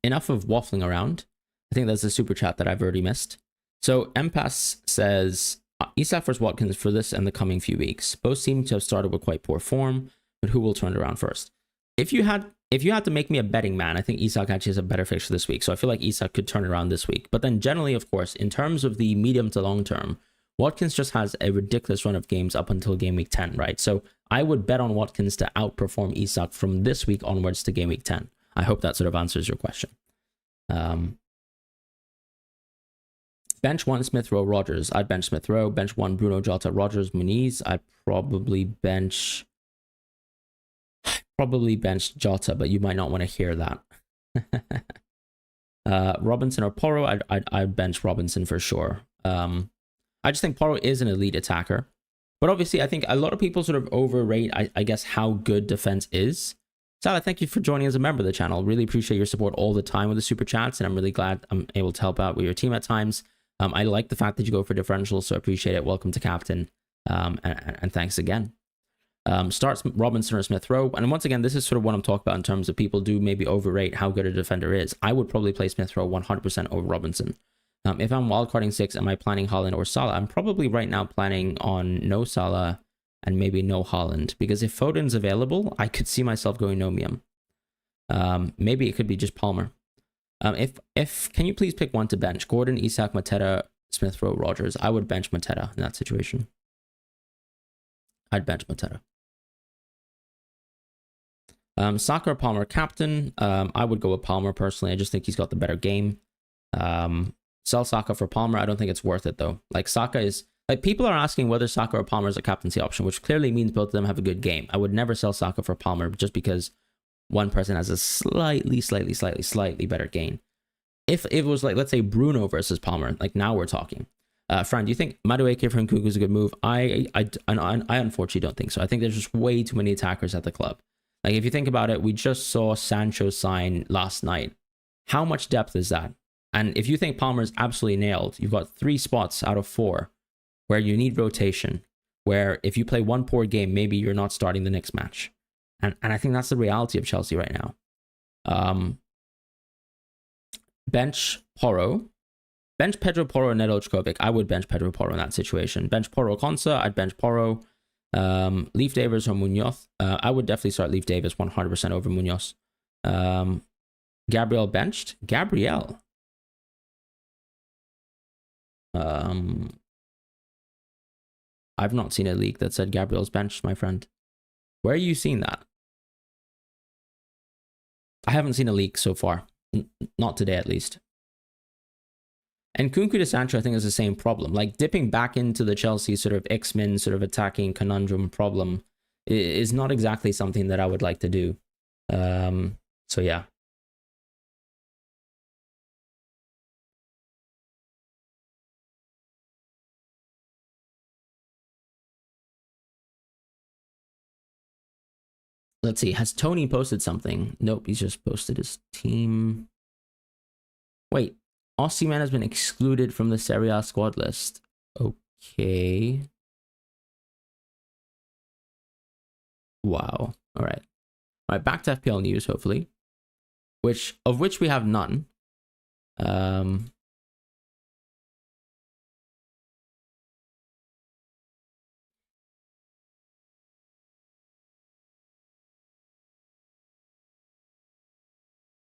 Enough of waffling around. I think that's a super chat that I've already missed. So Empass says, Isak versus Watkins for this and the coming few weeks. Both seem to have started with quite poor form, but who will turn it around first? If you had to make me a betting man, I think Isak actually has a better fixture this week. So I feel like Isak could turn it around this week. But then generally, of course, in terms of the medium to long term, Watkins just has a ridiculous run of games up until game week 10, right? So I would bet on Watkins to outperform Isak from this week onwards to game week 10. I hope that sort of answers your question. Bench 1 Smith Rowe Rogers. I'd bench Smith Rowe. Bench 1 Bruno Jota Rogers Muniz. I'd probably bench Jota, but you might not want to hear that. Robinson or Porro. I'd bench Robinson for sure. I just think Porro is an elite attacker, but obviously I think a lot of people sort of overrate, I guess, how good defense is. Salah, thank you for joining as a member of the channel. Really appreciate your support all the time with the super chats, and I'm really glad I'm able to help out with your team at times. I like the fact that you go for differentials, so I appreciate it. Welcome to Captain, and thanks again. Starts Robinson or Smith Rowe, and once again, this is sort of what I'm talking about in terms of people do maybe overrate how good a defender is. I would probably play Smith Rowe 100% over Robinson. If I'm wildcarding 6, am I planning Haaland or Salah? I'm probably right now planning on no Salah and maybe no Haaland, because if Foden's available, I could see myself going no Miam. Maybe it could be just Palmer. If can you please pick one to bench? Gordon, Isak, Mateta, Smith Rowe, Rogers. I would bench Mateta in that situation. I'd bench Mateta. Saka or Palmer captain. I would go with Palmer personally. I just think he's got the better game. Sell Saka for Palmer. I don't think it's worth it though. Like Saka is like, people are asking whether Saka or Palmer is a captaincy option, which clearly means both of them have a good game. I would never sell Saka for Palmer just because one person has a slightly better gain. If it was like, let's say Bruno versus Palmer, like now we're talking. Fran, do you think Madueke for Nkunku is a good move? I unfortunately don't think so. I think there's just way too many attackers at the club. Like if you think about it, we just saw Sancho sign last night. How much depth is that? And if you think Palmer is absolutely nailed, you've got 3 spots out of 4 where you need rotation, where if you play one poor game, maybe you're not starting the next match. And I think that's the reality of Chelsea right now. Bench Porro. Bench Pedro Porro and Nedo Čkovic. I would bench Pedro Porro in that situation. Bench Porro Konsa. I'd bench Porro. Leaf Davis or Munoz. I would definitely start Leaf Davis 100% over Munoz. Gabriel benched. Gabriel. I've not seen a leak that said Gabriel's benched, my friend. Where are you seeing that? I haven't seen a leak so far. Not today, at least. And Nkunku to Sancho, I think, is the same problem. Like, dipping back into the Chelsea sort of X-Men sort of attacking conundrum problem is not exactly something that I would like to do. So, yeah. Let's see. Has Tony posted something? Nope, he's just posted his team. Wait. Osimhen has been excluded from the Serie A squad list. Okay. Wow. All right. All right, back to FPL news, hopefully. Which we have none.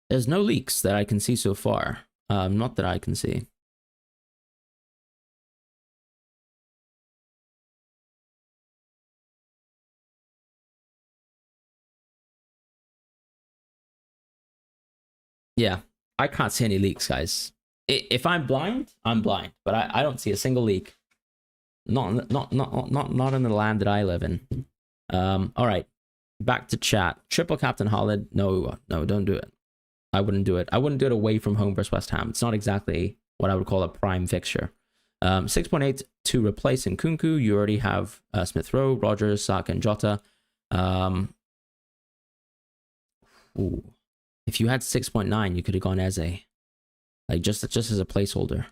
There's no leaks that I can see so far. Not that I can see. Yeah, I can't see any leaks, guys. If I'm blind, I'm blind. But I don't see a single leak. Not in the land that I live in. All right, back to chat. Triple captain Haaland. No, don't do it. I wouldn't do it. I wouldn't do it away from home versus West Ham. It's not exactly what I would call a prime fixture. 6.8 to replace Nkunku. You already have Smith Rowe, Rogers, Saka, and Jota. Ooh. If you had 6.9, you could have gone Eze. Like just as a placeholder.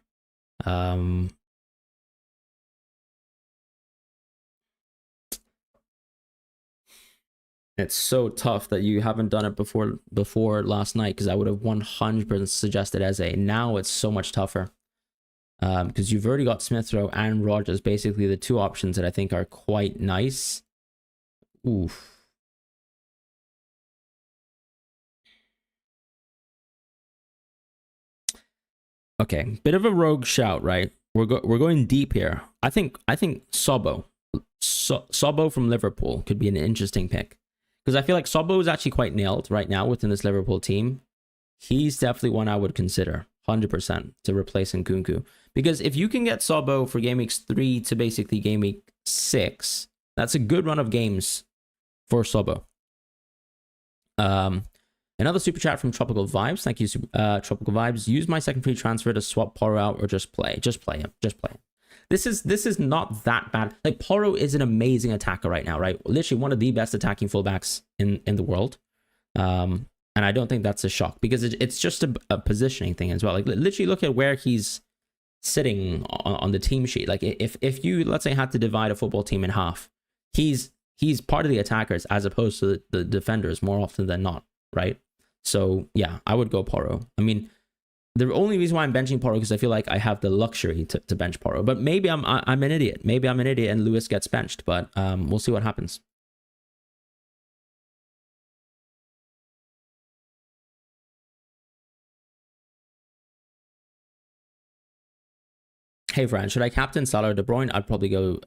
It's so tough that you haven't done it before last night, because I would have 100% suggested Eze. Now it's so much tougher. Because you've already got Smith Rowe and Rogers, basically the 2 options that I think are quite nice. Oof. Okay, bit of a rogue shout, right? We're going deep here. think Sobo, Sobo from Liverpool could be an interesting pick, because I feel like Sobo is actually quite nailed right now within this Liverpool team. He's definitely one I would consider 100% to replace Nkunku, because if you can get Sobo for game week 3 to basically game week 6, that's a good run of games for Sobo. Another super chat from Tropical Vibes. Thank you, Tropical Vibes. Use my second free transfer to swap Porro out, or just play him. Just play him. This is not that bad. Like, Porro is an amazing attacker right now, right? Literally one of the best attacking fullbacks in the world. And I don't think that's a shock, because it's just a positioning thing as well. Like, literally look at where he's sitting on the team sheet. Like, if you, let's say, had to divide a football team in half, he's part of the attackers as opposed to the defenders more often than not, right? So yeah, I would go Porro. I mean, the only reason why I'm benching Porro because I feel like I have the luxury to bench Porro. But maybe I'm an idiot. Maybe I'm an idiot and Lewis gets benched. But we'll see what happens. Hey, Fran, should I captain Salah or De Bruyne? I'd probably go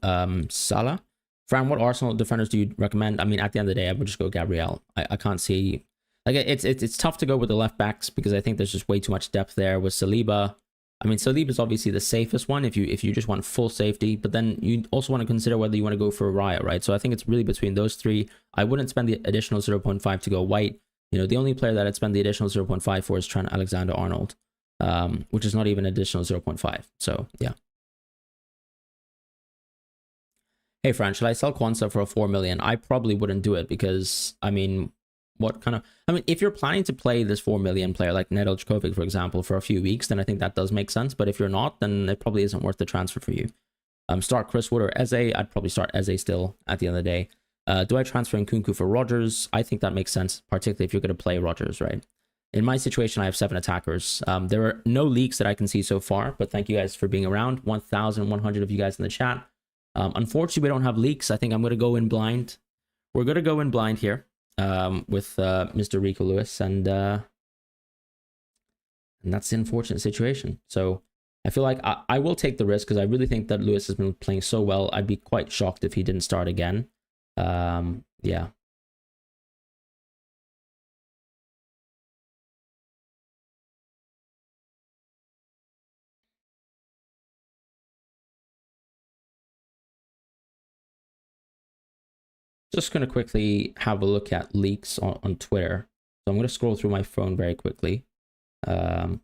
Salah. Fran, what Arsenal defenders do you recommend? I mean, at the end of the day, I would just go Gabriel. I can't see... Like, it's tough to go with the left backs because I think there's just way too much depth there with Saliba. I mean, Saliba is obviously the safest one if you just want full safety, but then you also want to consider whether you want to go for Raya, right? So I think it's really between those three. I wouldn't spend the additional 0.5 to go White. You know, the only player that I'd spend the additional 0.5 for is Trent Alexander-Arnold, which is not even additional 0.5. So yeah. Hey, Fran, should I sell Kwanzaa for a 4 million? I probably wouldn't do it because, I mean, if you're planning to play this 4 million player like Nedeljkovic, for example, for a few weeks, then I think that does make sense. But if you're not, then it probably isn't worth the transfer for you. Start Chris Wood or Eze. I'd probably start Eze still at the end of the day. Do I transfer Nkunku for Rodgers? I think that makes sense, particularly if you're going to play Rodgers, right? In my situation, I have 7 attackers. There are no leaks that I can see so far, but thank you guys for being around. 1,100 of you guys in the chat. Unfortunately, we don't have leaks. I think I'm going to go in blind. We're going to go in blind here. With Mr. Rico Lewis, and that's the unfortunate situation. So I feel like I will take the risk because I really think that Lewis has been playing so well. I'd be quite shocked if he didn't start again. Yeah. Just going to quickly have a look at leaks on Twitter. So I'm going to scroll through my phone very quickly. I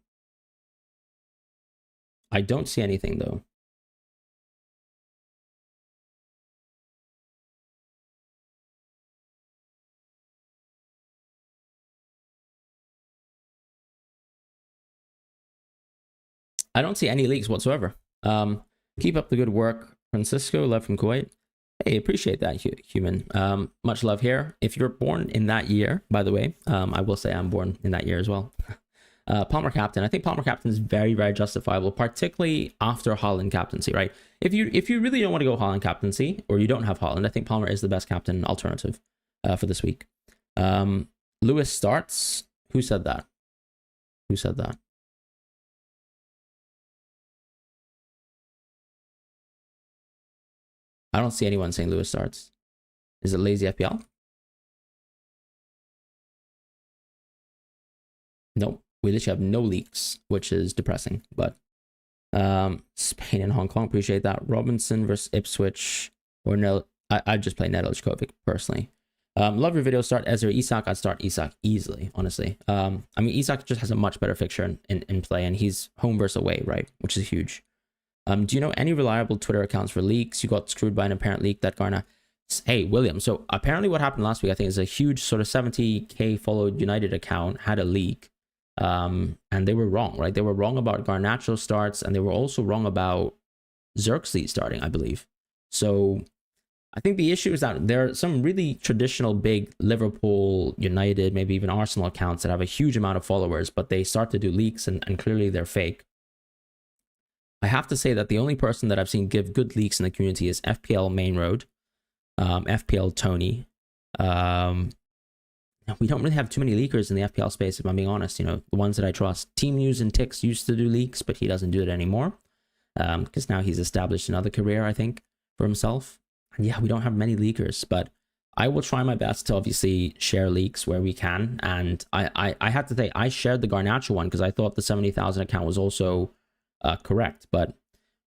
don't see anything, though. I don't see any leaks whatsoever. Keep up the good work, Francisco, love from Kuwait. Hey, appreciate that, human. Much love here. If you're born in that year, by the way, I will say I'm born in that year as well. Palmer captain. I think Palmer captain is very, very justifiable, particularly after Haaland captaincy, right? If you really don't want to go Haaland captaincy, or you don't have Haaland, I think Palmer is the best captain alternative for this week. Lewis starts. Who said that? Who said that? I don't see anyone saying Lewis starts. Is it lazy FPL? Nope. We literally have no leaks, which is depressing. But Spain and Hong Kong, appreciate that. Robinson versus Ipswich. Or no, I'd just play Nedeljkovic personally. Love your video. Start Ezra Isak. I'd start Isak easily, honestly. I mean, Isak just has a much better fixture in play, and he's home versus away, right? Which is huge. Do you know any reliable Twitter accounts for leaks? You got screwed by an apparent leak that Garna. Hey, William. So apparently what happened last week, I think, is a huge sort of 70K followed United account had a leak. And they were wrong, right? They were wrong about Garnacho starts, and they were also wrong about Xerxes starting, I believe. So I think the issue is that there are some really traditional big Liverpool, United, maybe even Arsenal accounts that have a huge amount of followers, but they start to do leaks and clearly they're fake. I have to say that the only person that I've seen give good leaks in the community is FPL Main Road, FPL Tony. We don't really have too many leakers in the FPL space, if I'm being honest. You know, the ones that I trust. Team News and Tix used to do leaks, but he doesn't do it anymore. because now he's established another career, I think, for himself. And yeah, we don't have many leakers, but I will try my best to obviously share leaks where we can. And I have to say, I shared the Garnacho one because I thought the 70,000 account was also correct. But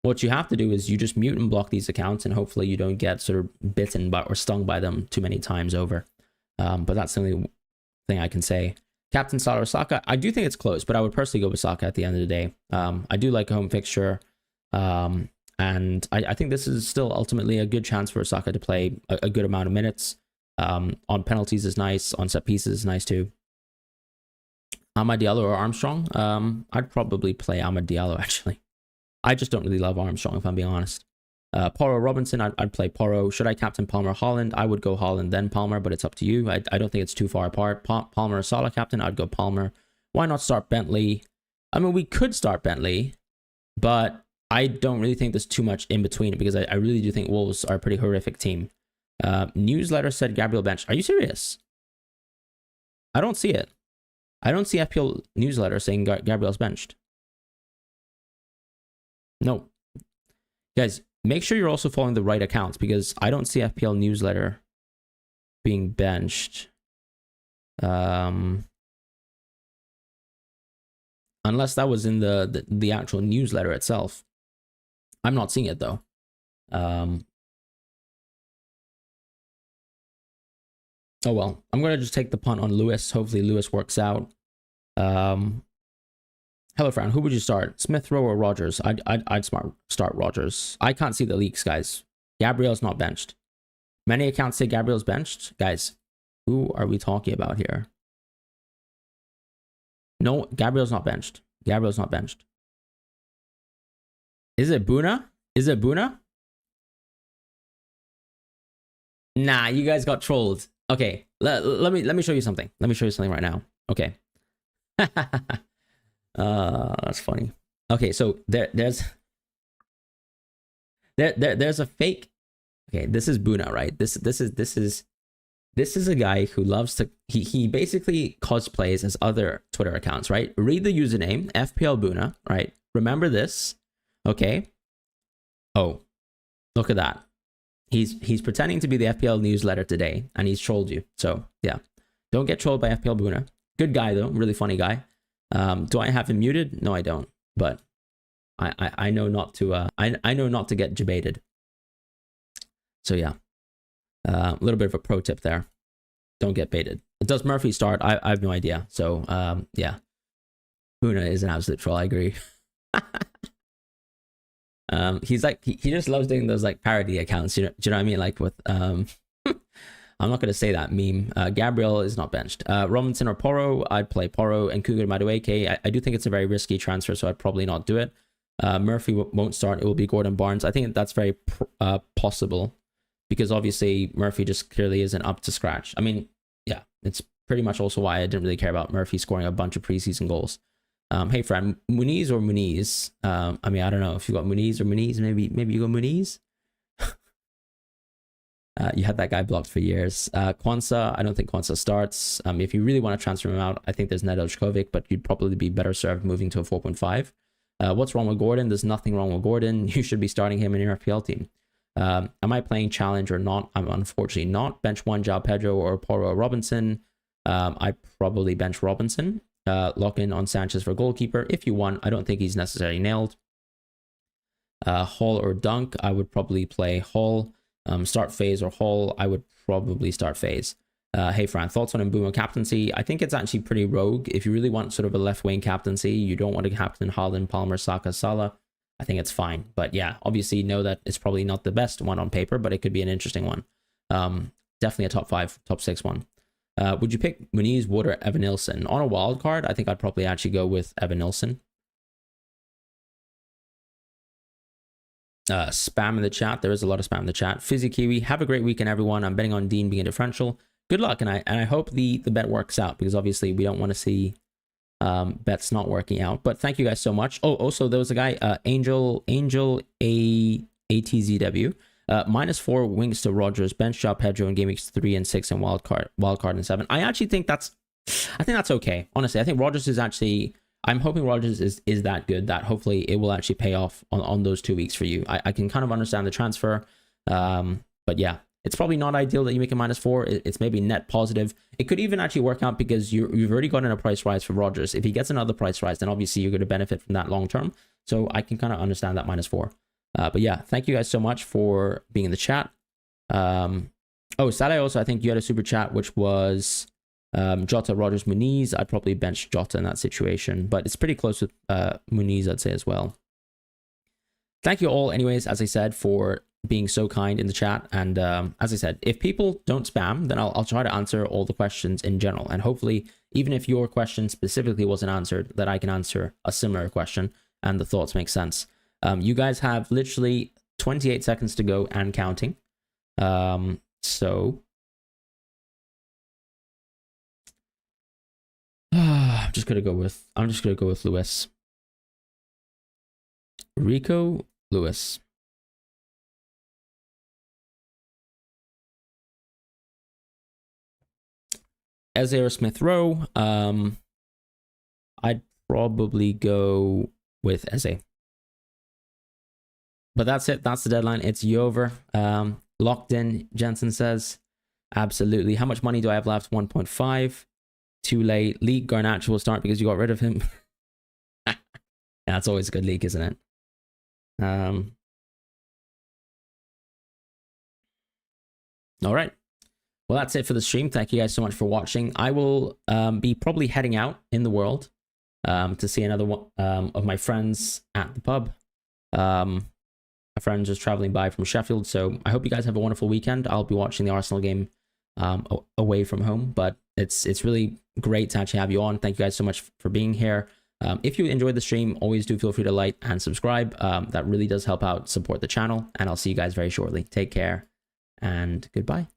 what you have to do is you just mute and block these accounts, and hopefully you don't get sort of bitten by or stung by them too many times over. But that's the only thing I can say. Captain Salah or Saka, I do think it's close, but I would personally go with Saka at the end of the day. I do like a home fixture. And I think this is still ultimately a good chance for Saka to play a good amount of minutes. On penalties is nice. On set pieces is nice too. Amad Diallo or Armstrong? I'd probably play Amad Diallo, actually. I just don't really love Armstrong, if I'm being honest. Porro Robinson, I'd play Porro. Should I captain Palmer Haaland? I would go Haaland then Palmer, but it's up to you. I don't think it's too far apart. Palmer or Salah captain? I'd go Palmer. Why not start Bentley? I mean, we could start Bentley, but I don't really think there's too much in between, because I really do think Wolves are a pretty horrific team. Newsletter said Gabriel bench. Are you serious? I don't see it. I don't see FPL newsletter saying Gabriel's benched. No. Guys, make sure you're also following the right accounts, because I don't see FPL newsletter being benched. Unless that was in the actual newsletter itself. I'm not seeing it though. Oh well, I'm gonna just take the punt on Lewis. Hopefully Lewis works out. Hello Fran, who would you start? Smith Rowe or Rogers? I'd start Rogers. I can't see the leaks, guys. Gabriel's not benched. Many accounts say Gabriel's benched. Guys, who are we talking about here? No, Gabriel's not benched. Gabriel's not benched. Is it Buna? Is it Buna? Nah, you guys got trolled. Okay, let me show you something. Let me show you something right now. Okay. That's funny. Okay, so there's a fake. Okay, this is Buna, right? This is a guy who loves to he basically cosplays as other Twitter accounts, right? Read the username FPL Buna, right? Remember this, okay? Oh, look at that. He's pretending to be the FPL newsletter today, and he's trolled you. So yeah, don't get trolled by FPL Buna. Good guy though, really funny guy. Do I have him muted? No, I don't. But I know not to. I know not to get debated. So yeah, a little bit of a pro tip there. Don't get baited. Does Murphy start? I have no idea. So yeah, Buna is an absolute troll. I agree. He's like he just loves doing those like parody accounts. Do you know what I mean? Like with I'm not going to say that meme. Gabriel is not benched. Robinson or Porro? I'd play Porro. And Cougar Madueke. I do think it's a very risky transfer, so I'd probably not do it. Murphy won't start. It will be Gordon Barnes. I think that's very possible, because obviously Murphy just clearly isn't up to scratch. I mean, yeah, it's pretty much also why I didn't really care about Murphy scoring a bunch of preseason goals. Hey, Fran, Muniz or Muniz? I mean, I don't know if you got Muniz or Muniz. Maybe you go Muniz. You had that guy blocked for years. Kwanzaa, I don't think Kwanzaa starts. If you really want to transfer him out, I think there's Nedeljkovic, but you'd probably be better served moving to a 4.5. What's wrong with Gordon? There's nothing wrong with Gordon. You should be starting him in your FPL team. Am I playing challenge or not? I'm unfortunately not. Bench one, João Pedro or Porro Robinson. I probably bench Robinson. Lock in on Sanchez for goalkeeper if you want. I don't think he's necessarily nailed. Hall or Dunk, I would probably play Hall. Start Phase or Hall, I would probably start Phase. Hey Fran, thoughts on Mbeumo captaincy? I think it's actually pretty rogue. If you really want sort of a left wing captaincy, you don't want to captain Haaland, Palmer, Saka, Salah, I think it's fine. But yeah, obviously know that it's probably not the best one on paper, but it could be an interesting one. Definitely a top 5, top 6 one. Would you pick Muniz, Wood, or Evan Nilsson? On a wild card, I think I'd probably actually go with Evan Nilsson. Spam in the chat. There is a lot of spam in the chat. Fizzy Kiwi, have a great weekend, everyone. I'm betting on Dean being a differential. Good luck, and I hope the bet works out, because obviously we don't want to see bets not working out. But thank you guys so much. Oh, also there was a guy, Angel ATZW. -4 wings to Rogers, bench job Pedro in game weeks 3 and 6 and wildcard and 7. I actually think that's okay. Honestly, I think Rogers is actually I'm hoping Rodgers is that good that hopefully it will actually pay off on those 2 weeks for you. I can kind of understand the transfer, but yeah, it's probably not ideal that you make a -4. It's maybe net positive. It could even actually work out because you've already gotten a price rise for Rodgers. If he gets another price rise, then obviously you're going to benefit from that long term. So I can kind of understand that -4. But yeah, thank you guys so much for being in the chat. Oh, Saturday also, I think you had a super chat, which was Jota, Rodgers, Muniz. I'd probably bench Jota in that situation, but it's pretty close with Muniz, I'd say as well. Thank you all, anyways, as I said, for being so kind in the chat. And as I said, if people don't spam, then I'll try to answer all the questions in general. And hopefully, even if your question specifically wasn't answered, that I can answer a similar question and the thoughts make sense. You guys have literally 28 seconds to go and counting. So I'm just gonna go with Lewis. Rico Lewis. Eze or Smith Rowe. I'd probably go with Eze. But that's it. That's the deadline. It's over. Locked in, Jensen says. Absolutely. How much money do I have left? 1.5. Too late. League Garnacho will start because you got rid of him. That's always a good league, isn't it? All right. Well, that's it for the stream. Thank you guys so much for watching. I will be probably heading out in the world to see another one of my friends at the pub. A friend just traveling by from Sheffield. So I hope you guys have a wonderful weekend. I'll be watching the Arsenal game away from home, but it's really great to actually have you on. Thank you guys so much for being here. If you enjoyed the stream, always do feel free to like and subscribe. That really does help out support the channel, and I'll see you guys very shortly. Take care and goodbye.